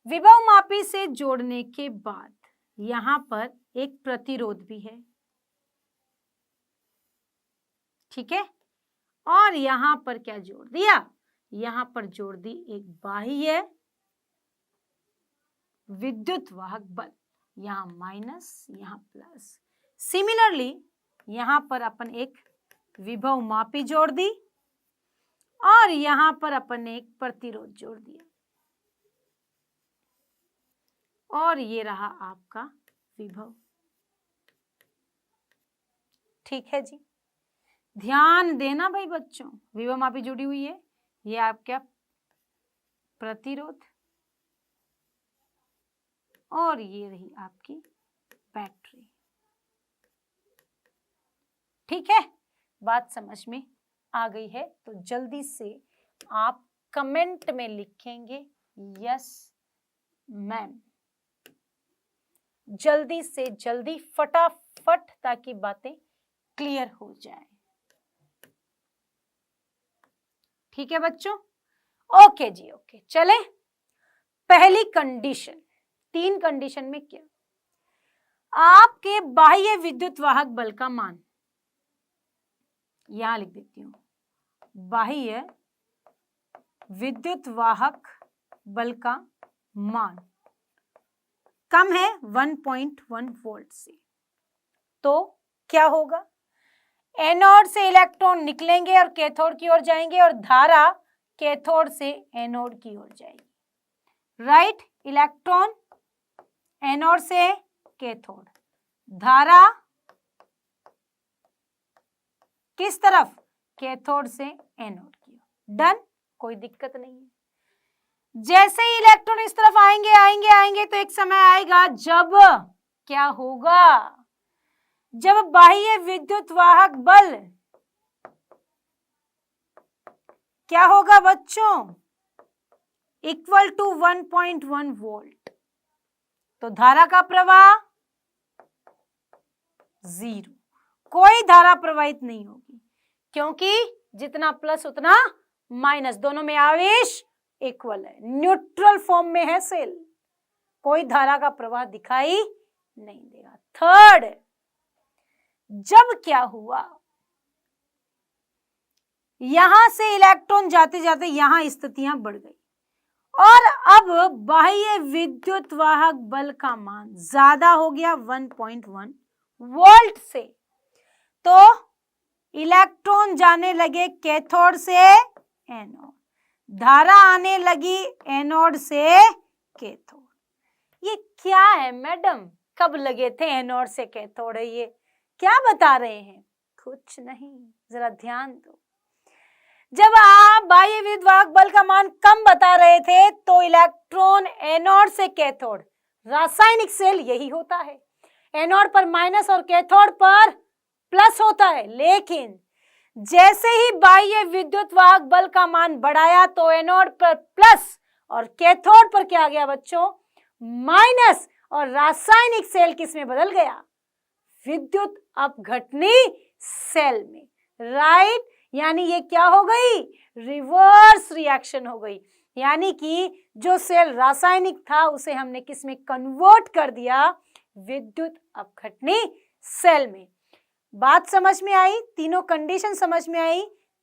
A: विभव मापी से जोड़ने के बाद यहां पर एक प्रतिरोध भी है, ठीक है। और यहां पर क्या जोड़ दिया, यहां पर जोड़ दी एक बाह्य विद्युत वाहक बल, यहां माइनस यहां प्लस। सिमिलरली यहां पर अपन एक विभव मापी जोड़ दी और यहां पर अपन ने एक प्रतिरोध जोड़ दिया, और ये रहा आपका विभव, ठीक है जी। ध्यान देना भाई बच्चों, विभव मापी जुड़ी हुई है, ये आपका प्रतिरोध और ये रही आपकी बैटरी। ठीक है, बात समझ में आ गई है तो जल्दी से आप कमेंट में लिखेंगे यस मैम, जल्दी से जल्दी फटाफट, ताकि बातें क्लियर हो जाए। ठीक है बच्चों, ओके जी ओके। चले पहली कंडीशन, 3 कंडीशन में क्या, आपके बाह्य विद्युत वाहक बल का मान, यहां लिख देती हूं, बाह्य विद्युत वाहक बल का मान कम है 1.1 वोल्ट से, तो क्या होगा, एनोड से इलेक्ट्रॉन निकलेंगे और कैथोड की ओर जाएंगे और धारा कैथोड से एनोड की ओर जाएगी। राइट, इलेक्ट्रॉन एनोड से कैथोड, धारा किस तरफ, कैथोड से एनोड की ओर। डन, कोई दिक्कत नहीं है। जैसे ही इलेक्ट्रॉन इस तरफ आएंगे आएंगे आएंगे तो एक समय आएगा जब क्या होगा, जब बाह्य विद्युत वाहक बल क्या होगा बच्चों, इक्वल टू 1.1 वोल्ट, तो धारा का प्रवाह 0, कोई धारा प्रवाहित नहीं होगी, क्योंकि जितना प्लस उतना माइनस, दोनों में आवेश इक्वल है, न्यूट्रल फॉर्म में है सेल, कोई धारा का प्रवाह दिखाई नहीं देगा। थर्ड, जब क्या हुआ, यहां से इलेक्ट्रॉन जाते जाते यहां स्थितियां बढ़ गई और अब बाह्य विद्युत वाहक बल का मान ज्यादा हो गया 1.1 वोल्ट से, तो इलेक्ट्रॉन जाने लगे कैथोड से एनोड, धारा आने लगी एनोड से कैथोड। ये क्या है मैडम, कब लगे थे एनोड से कैथोड, है ये क्या बता रहे हैं, कुछ नहीं, जरा ध्यान दो। जब आप बाह्य विद्युत वाहक बल का मान कम बता रहे थे तो इलेक्ट्रॉन एनोड से कैथोड, रासायनिक सेल यही होता है, एनोड पर माइनस और कैथोड पर प्लस होता है, लेकिन जैसे ही बाह्य विद्युत वाहक बल का मान बढ़ाया तो एनोड पर प्लस और कैथोड पर क्या आ गया बच्चों, माइनस, और रासायनिक सेल किस में बदल गया, विद्युत अपघटनी सेल में। राइट, यानी ये क्या हो गई, रिवर्स रिएक्शन हो गई, यानी कि जो सेल रासायनिक था उसे हमने किस में कन्वर्ट कर दिया, विद्युत अपघटनी सेल में। बात समझ में आई, तीनों कंडीशन समझ में आई।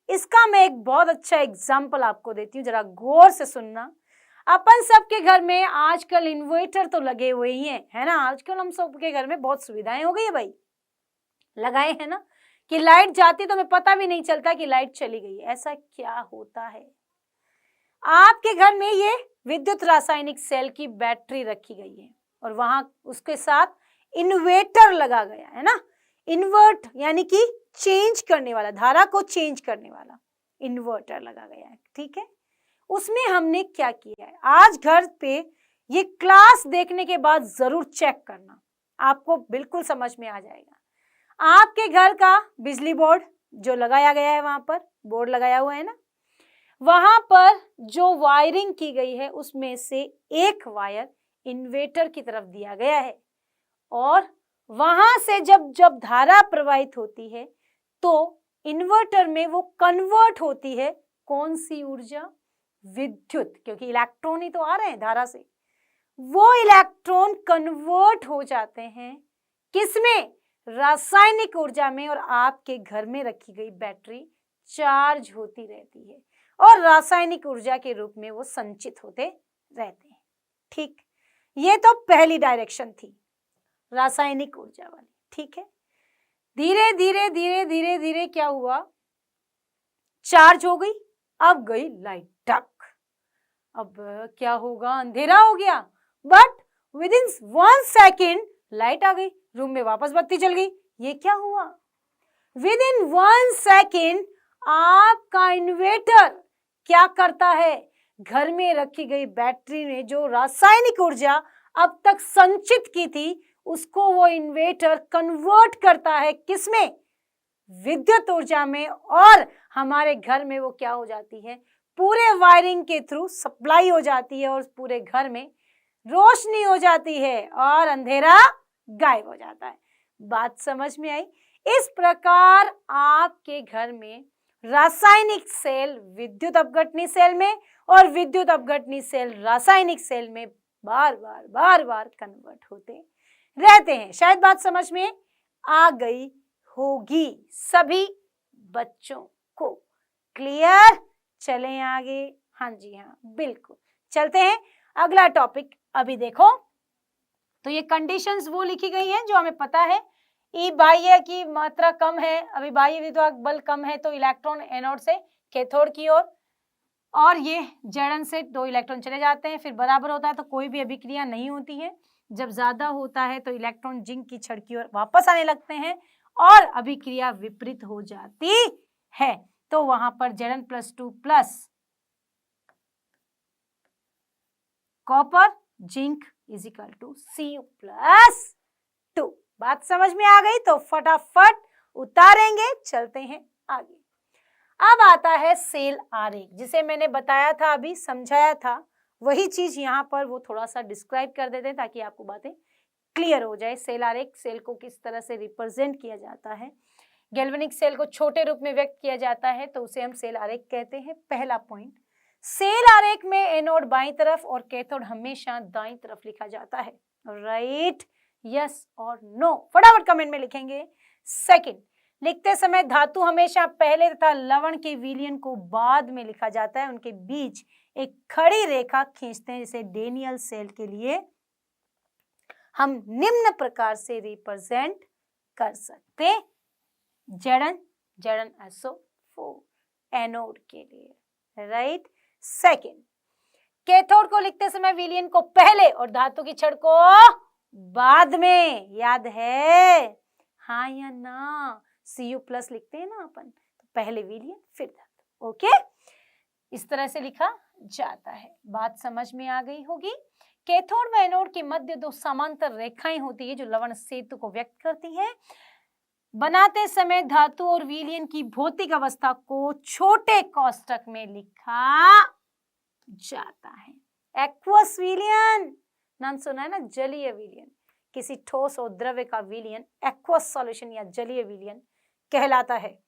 A: इसका मैं एक बहुत अच्छा एग्जाम्पल आपको देती हूँ, जरा गौर से सुनना। अपन सबके घर में आजकल इन्वर्टर तो लगे हुए ही हैं, है ना, आजकल हम सबके घर में बहुत सुविधाएं हो गई है भाई, लगाए हैं ना, कि लाइट जाती तो हमें पता भी नहीं चलता कि लाइट चली गई। ऐसा क्या होता है, आपके घर में ये विद्युत रासायनिक सेल की बैटरी रखी गई है और वहां उसके साथ इन्वर्टर लगा गया है ना, इन्वर्ट यानी कि चेंज करने वाला, धारा को चेंज करने वाला इन्वर्टर लगा गया है। ठीक है, उसमें हमने क्या किया है, आज घर पे ये क्लास देखने के बाद जरूर चेक करना, आपको बिल्कुल समझ में आ जाएगा। आपके घर का बिजली बोर्ड जो लगाया गया है, वहां पर बोर्ड लगाया हुआ है ना, वहां पर जो वायरिंग की गई है उसमें से एक वायर इन्वर्टर की तरफ दिया गया है और वहां से जब जब धारा प्रवाहित होती है तो इन्वर्टर में वो कन्वर्ट होती है कौन सी ऊर्जा, विद्युत, क्योंकि इलेक्ट्रॉन ही तो आ रहे हैं धारा से, वो इलेक्ट्रॉन कन्वर्ट हो जाते हैं किसमें, रासायनिक ऊर्जा में, और आपके घर में रखी गई बैटरी चार्ज होती रहती है और रासायनिक ऊर्जा के रूप में वो संचित होते रहते हैं। ठीक, ये तो पहली डायरेक्शन थी रासायनिक ऊर्जा वाली। ठीक है, धीरे धीरे धीरे धीरे धीरे क्या हुआ, चार्ज हो गई, अब गई लाइट टक, अब क्या होगा, अंधेरा हो गया, but within 1 second light आ गई, रूम में वापस बत्ती चल गई। ये क्या हुआ, विद इन 1 सेकेंड आपका इन्वर्टर क्या करता है, घर में रखी गई बैटरी ने जो रासायनिक ऊर्जा अब तक संचित की थी उसको वो इन्वर्टर कन्वर्ट करता है किसमें, विद्युत ऊर्जा में, और हमारे घर में वो क्या हो जाती है, पूरे वायरिंग के थ्रू सप्लाई हो जाती है और पूरे घर में रोशनी हो जाती है और अंधेरा गायब हो जाता है। बात समझ में आई? इस प्रकार आपके घर में रासायनिक सेल विद्युत अपघटनी सेल में और विद्युत अपघटनी सेल रासायनिक सेल में बार बार कन्वर्ट होते रहते हैं। शायद बात समझ में आ गई होगी सभी बच्चों को। क्लियर? चलें आगे। हाँ जी हाँ, बिल्कुल चलते हैं। अगला टॉपिक अभी देखो, तो ये कंडीशंस वो लिखी गई हैं जो हमें पता है। ई बाह्य की मात्रा कम है, अभी बाह्य विद्युत बल कम है तो इलेक्ट्रॉन एनोड से कैथोड की ओर, और ये जड़न से 2 इलेक्ट्रॉन चले जाते हैं, फिर बराबर होता है तो कोई भी अभिक्रिया नहीं होती है। जब ज्यादा होता है तो इलेक्ट्रॉन जिंक की छड़ की ओर वापस आने लगते हैं और अभिक्रिया विपरीत हो जाती है, तो वहां पर Zn+2 plus copper zinc is equal to Cu+2। बात समझ में आ गई? तो फटाफट उतारेंगे, चलते हैं आगे। अब आता है सेल आरेख, जिसे मैंने बताया था, अभी समझाया था, वही चीज यहाँ पर वो थोड़ा सा डिस्क्राइब कर देते हैं ताकि आपको बातें क्लियर हो जाए। सेल आरेख, सेल को किस तरह से रिप्रेजेंट किया जाता है। गैल्वेनिक सेल को छोटे रूप में व्यक्त किया जाता है तो उसे हम सेल आरेख कहते हैं। पहला पॉइंट, सेल आरेख में एनोड बाईं तरफ और कैथोड हमेशा दाईं तरफ लिखा जाता है। राइट, यस और नो, फटाफट कमेंट में लिखेंगे। सेकंड, लिखते समय धातु हमेशा पहले तथा लवण के विलयन को बाद में लिखा जाता है। उनके बीच एक खड़ी रेखा खींचते हैं, जैसे डेनियल सेल के लिए हम निम्न प्रकार से रिप्रेजेंट कर सकते। Zn_SO4 एनोड के लिए। राइट। सेकेंड, कैथोड को लिखते समय विलयन को पहले और धातु की छड़ को बाद में, याद है? हाँ या ना? Cu+ लिखते हैं ना अपन, तो पहले विलयन फिर धातु। ओके, इस तरह से लिखा जाता है। बात समझ में आ गई होगी। कैथोड व एनोड के मध्य 2 समांतर रेखाएं होती है जो लवण सेतु को व्यक्त करती हैं। बनाते समय धातु और विलयन की भौतिक अवस्था को छोटे कोष्ठक में लिखा जाता है। एक्वस विलयन नाम सुना है ना, जलीय विलयन। किसी ठोस और द्रव्य का विलयन एक्वस सॉल्यूशन या जलीय विलयन कहलाता है।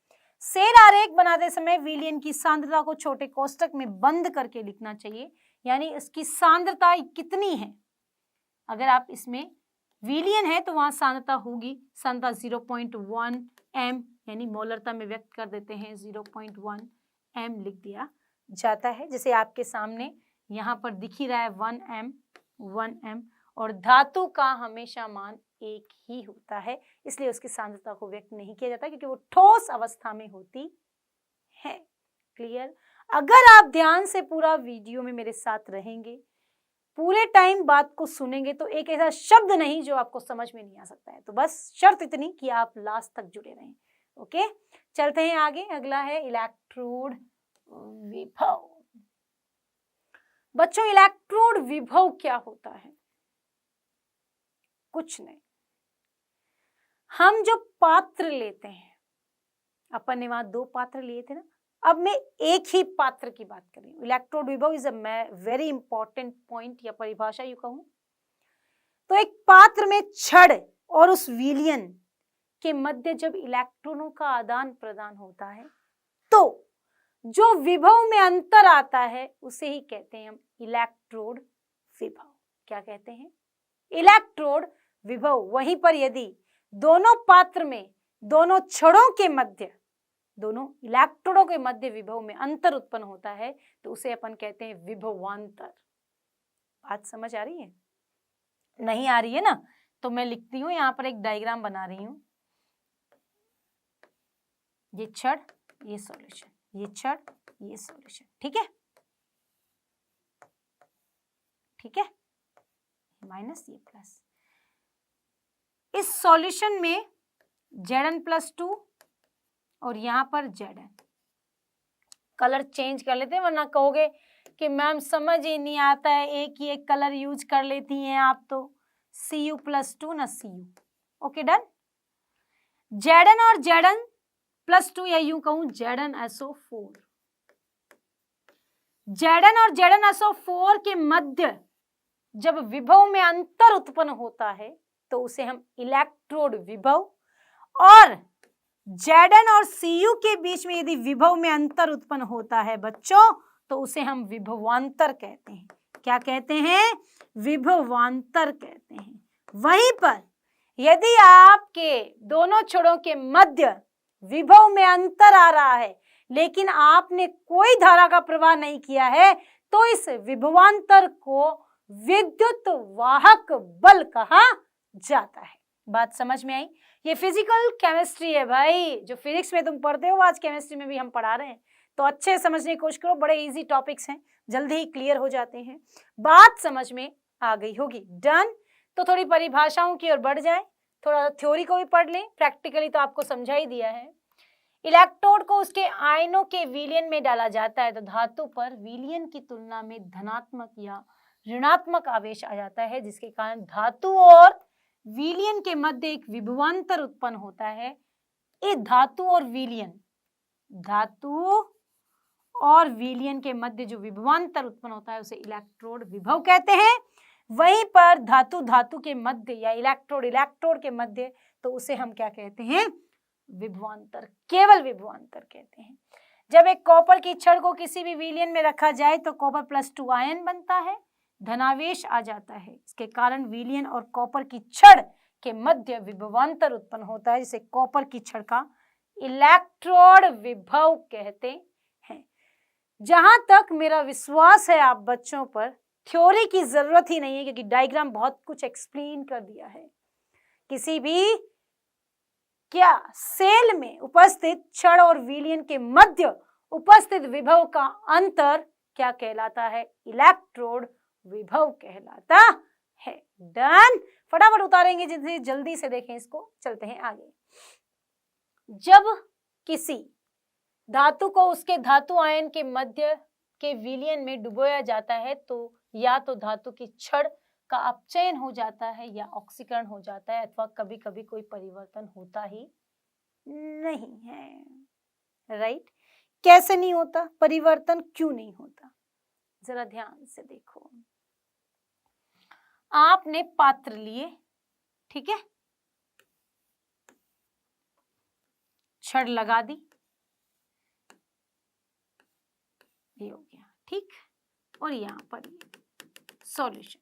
A: सेल आरेख बनाते समय विलयन की सांद्रता को छोटे कोष्ठक में बंद करके लिखना चाहिए, यानी इसकी सांद्रता कितनी है। अगर आप इसमें विलयन है तो वहां सांद्रता होगी, सांद्रता 0.1 m, यानी मोलरता में व्यक्त कर देते हैं 0.1 m लिख दिया जाता है। जैसे आपके सामने यहाँ पर दिख ही रहा है 1 m, और धातु का हमेशा मान एक ही होता है, इसलिए उसकी सांद्रता को व्यक्त नहीं किया जाता क्योंकि वो ठोस अवस्था में होती है। क्लियर? अगर आप ध्यान से पूरा वीडियो में मेरे साथ रहेंगे, पूरे टाइम बात को सुनेंगे, तो एक ऐसा शब्द नहीं जो आपको समझ में नहीं आ सकता है। तो बस शर्त इतनी कि आप लास्ट तक जुड़े रहें। ओके, चलते हैं आगे। अगला है इलेक्ट्रोड विभव। बच्चों, इलेक्ट्रोड विभव क्या होता है? कुछ नहीं, हम जो पात्र लेते हैं, अपन ने वहां 2 पात्र लिए थे ना, अब मैं एक ही पात्र की बात कर रही हूँ। इलेक्ट्रोड विभव is a very important point या परिभाषा यू कहूं तो एक पात्र में छड़ और उस विलयन के मध्य जब इलेक्ट्रॉनों का आदान प्रदान होता है तो जो विभव में अंतर आता है उसे ही कहते हैं हम इलेक्ट्रोड विभव। क्या कहते हैं? इलेक्ट्रोड विभव। वहीं पर यदि दोनों पात्र में, दोनों छड़ों के मध्य, दोनों इलेक्ट्रोडों के मध्य विभव में अंतर उत्पन्न होता है तो उसे अपन कहते हैं विभवांतर। बात समझ आ रही है? नहीं आ रही है ना? तो मैं लिखती हूं, यहां पर एक डायग्राम बना रही हूं। ये छड़, ये सॉल्यूशन, ये छड़, ये सॉल्यूशन। ठीक है? ठीक है? माइनस ये प्लस। इस सॉल्यूशन में Zn+2 और यहाँ पर Zn। कलर चेंज कर लेते हैं, वरना कहोगे कि मैम समझ ही नहीं आता है, एक ही एक कलर यूज कर लेती हैं आप तो। Cu+2 ना Cu। Okay done. Zn और Zn+2 या यूं कहूं ZnSO4। Zn और ZnSO4 के मध्य जब विभव में अंतर उत्पन्न होता है तो उसे हम इलेक्ट्रोड विभव, और Zn और Cu के बीच में यदि विभव में अंतर उत्पन्न होता है बच्चों तो उसे हम विभवांतर कहते हैं। क्या कहते हैं? विभवांतर कहते हैं। वहीं पर यदि आपके दोनों छोरों के मध्य विभव में अंतर आ रहा है लेकिन आपने कोई धारा का प्रवाह नहीं किया है तो इस विभवांतर को विद्युत वाहक बल कहा जाता है। बात समझ में आई? ये फिजिकल केमिस्ट्री है भाई, जो फिजिक्स में तुम पढ़ते हो आज केमिस्ट्री में भी हम पढ़ा रहे हैं, तो अच्छे समझने की कोशिश करो। बड़े इजी टॉपिक्स हैं, जल्दी ही क्लियर हो जाते हैं। बात समझ में आ गई होगी। डन। तो थोड़ी परिभाषाओं की ओर बढ़ जाए, थोड़ा थ्योरी को भी पढ़ लें, प्रैक्टिकली तो आपको समझा ही दिया है। इलेक्ट्रोड को उसके आयनों के विलयन में डाला जाता है तो धातु पर विलयन की तुलना में धनात्मक या ऋणात्मक आवेश आ जाता है, जिसके कारण धातु और विलयन के मध्य एक विभवांतर उत्पन्न होता है। इस धातु और विलयन के मध्य जो विभवांतर उत्पन्न होता है उसे इलेक्ट्रोड विभव कहते हैं। वहीं पर धातु के मध्य या इलेक्ट्रोड के मध्य तो उसे हम क्या कहते हैं? विभवांतर, केवल विभवांतर कहते हैं। जब एक कॉपर की छड़ को किसी भी विलयन में रखा जाए तो Copper+2 आयन बनता है, धनावेश आ जाता है। इसके कारण विलयन और कॉपर की छड़ के मध्य विभवांतर उत्पन्न होता है, जिसे कॉपर की छड़ का इलेक्ट्रोड विभव कहते हैं। जहां तक मेरा विश्वास है आप बच्चों पर थ्योरी की जरूरत ही नहीं है, क्योंकि डायग्राम बहुत कुछ एक्सप्लेन कर दिया है। किसी भी सेल में उपस्थित छड़ और विलयन के मध्य उपस्थित विभव का अंतर क्या कहलाता है? इलेक्ट्रोड विभव कहलाता है। डन। फटाफट उतारेंगे, जिसे जल्दी से देखें इसको। चलते हैं आगे। जब किसी धातु को उसके धातु आयन के मध्य के विलयन में डुबोया जाता है तो या तो धातु की छड़ का अपचयन हो जाता है या ऑक्सीकरण हो जाता है, अथवा कभी कभी कोई परिवर्तन होता ही नहीं है। राइट? कैसे नहीं होता? परिवर्तन क्यों नहीं होता? जरा ध्यान से देखो। आपने पात्र लिए, ठीक है, छड़ लगा दी, ये हो गया, ठीक। और यहाँ पर सॉल्यूशन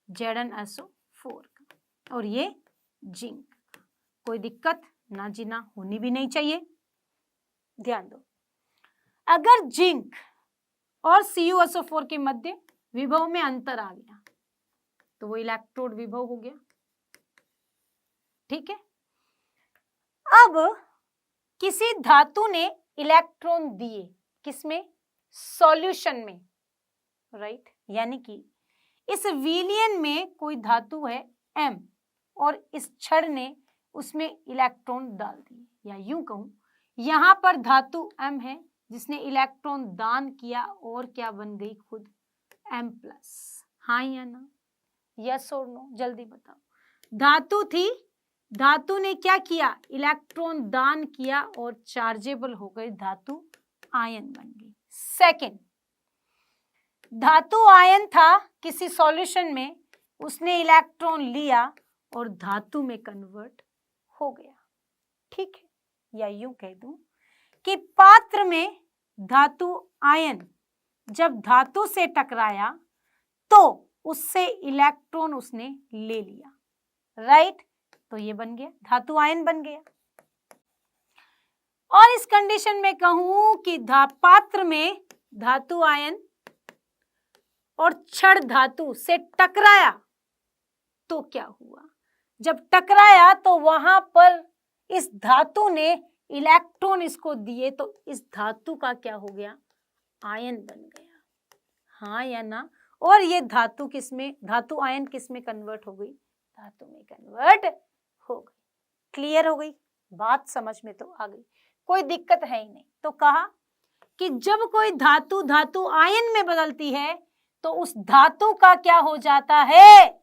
A: ZnSO4 का और ये जिंक का। कोई दिक्कत ना जीना होनी भी नहीं चाहिए। ध्यान दो, अगर जिंक और CuSO4 के मध्य विभव में अंतर आ गया तो वो इलेक्ट्रोड विभव हो गया, ठीक है। अब किसी धातु ने इलेक्ट्रॉन दिए, किसमें? सॉल्यूशन में, राइट। यानी कि इस विलयन में कोई धातु है M और इस छड़ ने उसमें इलेक्ट्रॉन डाल दिए, या यूं कहूं यहां पर धातु M है जिसने इलेक्ट्रॉन दान किया और क्या बन गई? खुद M+। हाँ या ना? यस और नो? जल्दी बताओ। धातु थी, धातु ने क्या किया? इलेक्ट्रॉन दान किया और चार्जेबल हो गई, धातु आयन बन गई। सेकंड, धातु आयन था किसी सॉल्यूशन में, उसने इलेक्ट्रॉन लिया और धातु में कन्वर्ट हो गया, ठीक है। या यूं कह दूं कि पात्र में धातु आयन जब धातु से टकराया तो उससे इलेक्ट्रॉन उसने ले लिया, राइट। तो ये बन गया, धातु आयन बन गया। और इस कंडीशन में कहूं कि पात्र में धातु आयन और छड़ धातु से टकराया तो क्या हुआ? जब टकराया तो वहां पर इस धातु ने इलेक्ट्रॉन इसको दिए तो इस धातु का क्या हो गया? आयन बन गया। हाँ या ना? और ये धातु किसमें, धातु आयन किसमें कन्वर्ट हो गई? धातु में कन्वर्ट हो गई। क्लियर हो गई बात? समझ में तो आ गई। कोई दिक्कत है ही नहीं। तो कहा कि जब कोई धातु आयन में बदलती है तो उस धातु का क्या हो जाता है?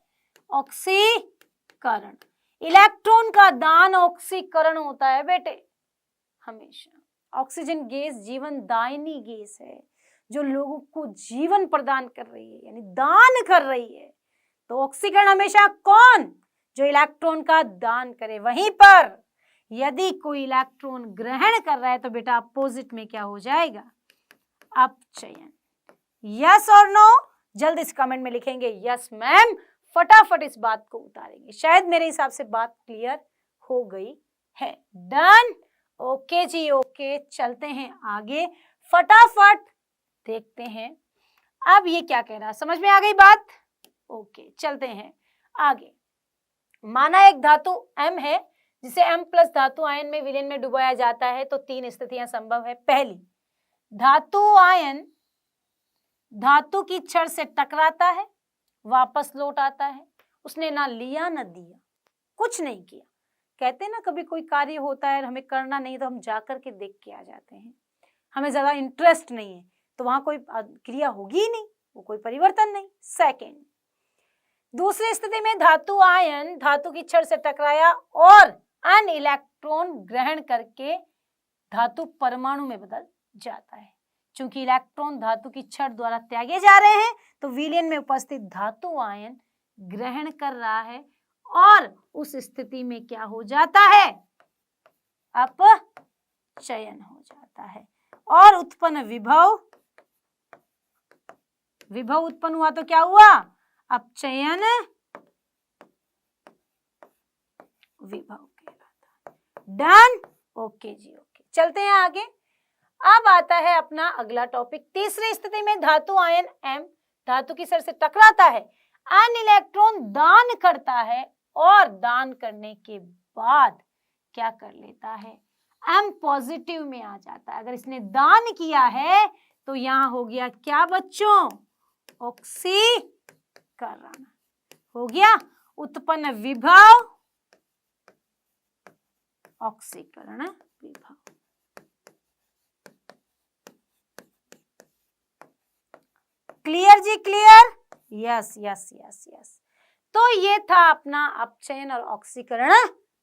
A: ऑक्सीकरण। इलेक्ट्रॉन का दान ऑक्सीकरण होता है बेटे हमेशा। ऑक्सीजन गैस जीवन दायिनी गैस है जो लोगों को जीवन प्रदान कर रही है, यानी दान कर रही है। तो ऑक्सीकरण हमेशा कौन? जो इलेक्ट्रॉन का दान करे। वहीं पर यदि कोई इलेक्ट्रॉन ग्रहण कर रहा है तो बेटा अपोजिट में क्या हो जाएगा? अपचयन। यस और नो? जल्दी से कमेंट में लिखेंगे यस मैम, फटाफट इस बात को उतारेंगे। शायद मेरे हिसाब से बात क्लियर हो गई है। डन? ओके जी ओके, चलते हैं आगे, फटाफट देखते हैं अब ये क्या कह रहा है। समझ में आ गई बात? ओके, चलते हैं आगे। माना एक धातु M है जिसे M प्लस धातु आयन में विलयन में डुबाया जाता है तो 3 स्थितियां संभव है। पहली, धातु आयन धातु की छड़ से टकराता है, वापस लौट आता है, उसने ना लिया ना दिया, कुछ नहीं किया। कहते हैं ना कभी कोई कार्य होता है हमें करना नहीं तो हम जाकर के देख के आ जाते हैं, हमें ज्यादा इंटरेस्ट नहीं है तो वहां कोई क्रिया होगी ही नहीं, वो कोई परिवर्तन नहीं। सेकेंड, दूसरी स्थिति में धातु आयन धातु की छड़ से टकराया और अन्य इलेक्ट्रॉन ग्रहण करके धातु परमाणु में बदल जाता है। चूंकि इलेक्ट्रॉन धातु की छड़ द्वारा त्यागे जा रहे हैं तो विलयन में उपस्थित धातु आयन ग्रहण कर रहा है और उस स्थिति में क्या हो जाता है? अपचयन हो जाता है और उत्पन्न विभव उत्पन्न हुआ तो क्या हुआ? अपचयन विभव कहलाता है। डन? ओके जी ओके, चलते हैं आगे। अब आता है अपना अगला टॉपिक। तीसरी स्थिति में धातु आयन M धातु की छड़ से टकराता है, अन्य इलेक्ट्रॉन दान करता है और दान करने के बाद क्या कर लेता है? M पॉजिटिव में आ जाता है। अगर इसने दान किया है तो यहां हो गया क्या बच्चों? ऑक्सीकरण हो गया। उत्पन्न विभव ऑक्सीकरण विभव। क्लियर जी clear? Yes yes yes yes. तो ये था अपना अपचयन और ऑक्सीकरण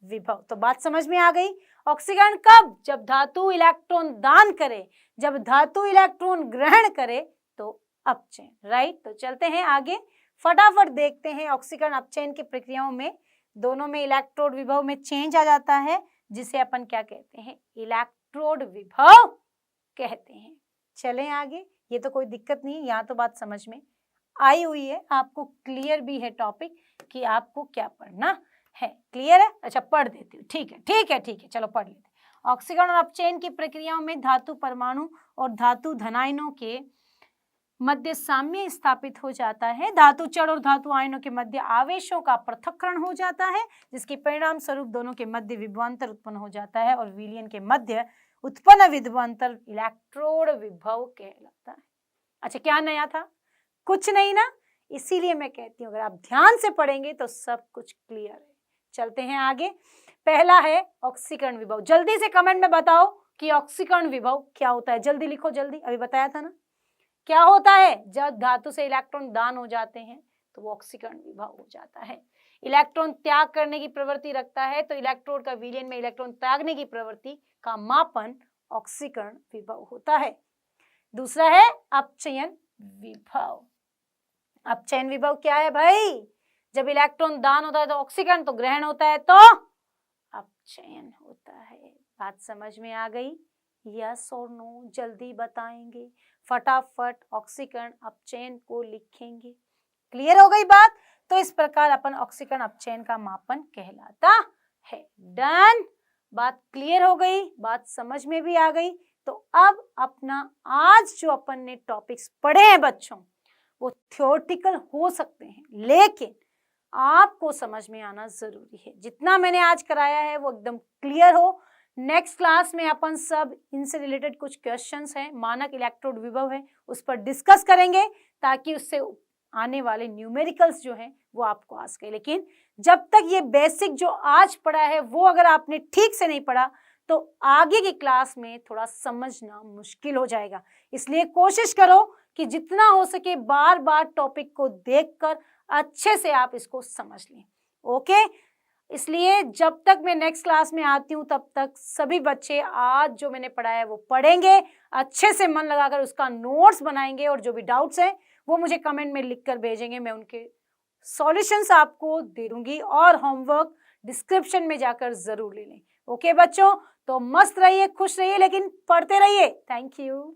A: विभव। तो बात समझ में आ गई। ऑक्सीकरण कब? जब धातु इलेक्ट्रॉन दान करे, जब धातु इलेक्ट्रॉन ग्रहण करे तो अपचयन। राइट? तो चलते हैं आगे, फटाफट देखते हैं। ऑक्सीकरण अपचयन की प्रक्रियाओं में दोनों में इलेक्ट्रोड विभव में चेंज आ जाता है जिसे अपन क्या कहते हैं? इलेक्ट्रोड विभव कहते हैं। चलें आगे, ये तो कोई दिक्कत नहीं, यहाँ तो बात समझ में आई हुई है, आपको क्लियर भी है टॉपिक कि आपको क्या पढ़ना है। क्लियर है? अच्छा पढ़ देती हूँ। ठीक है ठीक है ठीक है, चलो पढ़ लेते हैं। ऑक्सीकरण और अपचयन की प्रक्रियाओं में धातु परमाणु और धातु धनायनों के मध्य साम्य स्थापित हो जाता है। धातु छड़ और धातु आयनों के मध्य आवेशों का पृथक्करण हो जाता है जिसके परिणाम स्वरूप दोनों के मध्य विभवांतर उत्पन्न हो जाता है और विलयन के मध्य उत्पन्न विभवांतर इलेक्ट्रोड विभव कहलाता है। अच्छा क्या नया था? कुछ नहीं ना, इसीलिए मैं कहती हूँ अगर आप ध्यान से पढ़ेंगे तो सब कुछ क्लियर है। चलते हैं आगे। पहला है ऑक्सीकरण विभव। जल्दी से कमेंट में बताओ कि ऑक्सीकरण विभव क्या होता है। जल्दी लिखो, जल्दी, अभी बताया था ना क्या होता है। जब धातु से इलेक्ट्रॉन दान हो जाते हैं तो वो ऑक्सीकरण विभव हो जाता है। इलेक्ट्रॉन त्याग करने की प्रवृत्ति रखता है तो इलेक्ट्रोड का विलयन में इलेक्ट्रॉन त्यागने की प्रवृत्ति का मापन ऑक्सीकरण विभव होता है। दूसरा है अपचयन विभव। अपचयन विभव क्या है भाई? जब इलेक्ट्रॉन दान होता है तो ऑक्सीकरण, तो ग्रहण होता है तो अपचयन होता है। बात समझ में आ गई? यस और नो? जल्दी बताएंगे, फटाफट ऑक्सीकरण अपचयन को लिखेंगे। क्लियर हो गई बात? तो इस प्रकार अपन ऑक्सीकरण अपचयन का मापन कहलाता है। डन? बात क्लियर हो गई, बात समझ में भी आ गई। तो अब अपना आज जो अपन ने टॉपिक्स पढ़े हैं बच्चों वो थ्योरेटिकल हो सकते हैं लेकिन आपको समझ में आना जरूरी है। जितना मैंने आज कराया है वो एकदम क्लियर हो। नेक्स्ट क्लास में अपन सब इनसे रिलेटेड कुछ क्वेश्चंस हैं, मानक इलेक्ट्रोड विभव है, उस पर डिस्कस करेंगे ताकि उससे आने वाले न्यूमेरिकल्स जो हैं वो आपको आ सके। लेकिन जब तक ये बेसिक जो आज पढ़ा है वो अगर आपने ठीक से नहीं पढ़ा तो आगे की क्लास में थोड़ा समझना मुश्किल हो जाएगा। इसलिए कोशिश करो कि जितना हो सके बार बार टॉपिक को देखकर अच्छे से आप इसको समझ लें। ओके, इसलिए जब तक मैं नेक्स्ट क्लास में आती हूँ तब तक सभी बच्चे आज जो मैंने पढ़ाया है वो पढ़ेंगे, अच्छे से मन लगाकर उसका नोट्स बनाएंगे और जो भी डाउट्स हैं वो मुझे कमेंट में लिखकर भेजेंगे। मैं उनके सॉल्यूशंस आपको दे दूंगी और होमवर्क डिस्क्रिप्शन में जाकर जरूर ले लें। ओके बच्चों, तो मस्त रहिए, खुश रहिए, लेकिन पढ़ते रहिए। Thank you.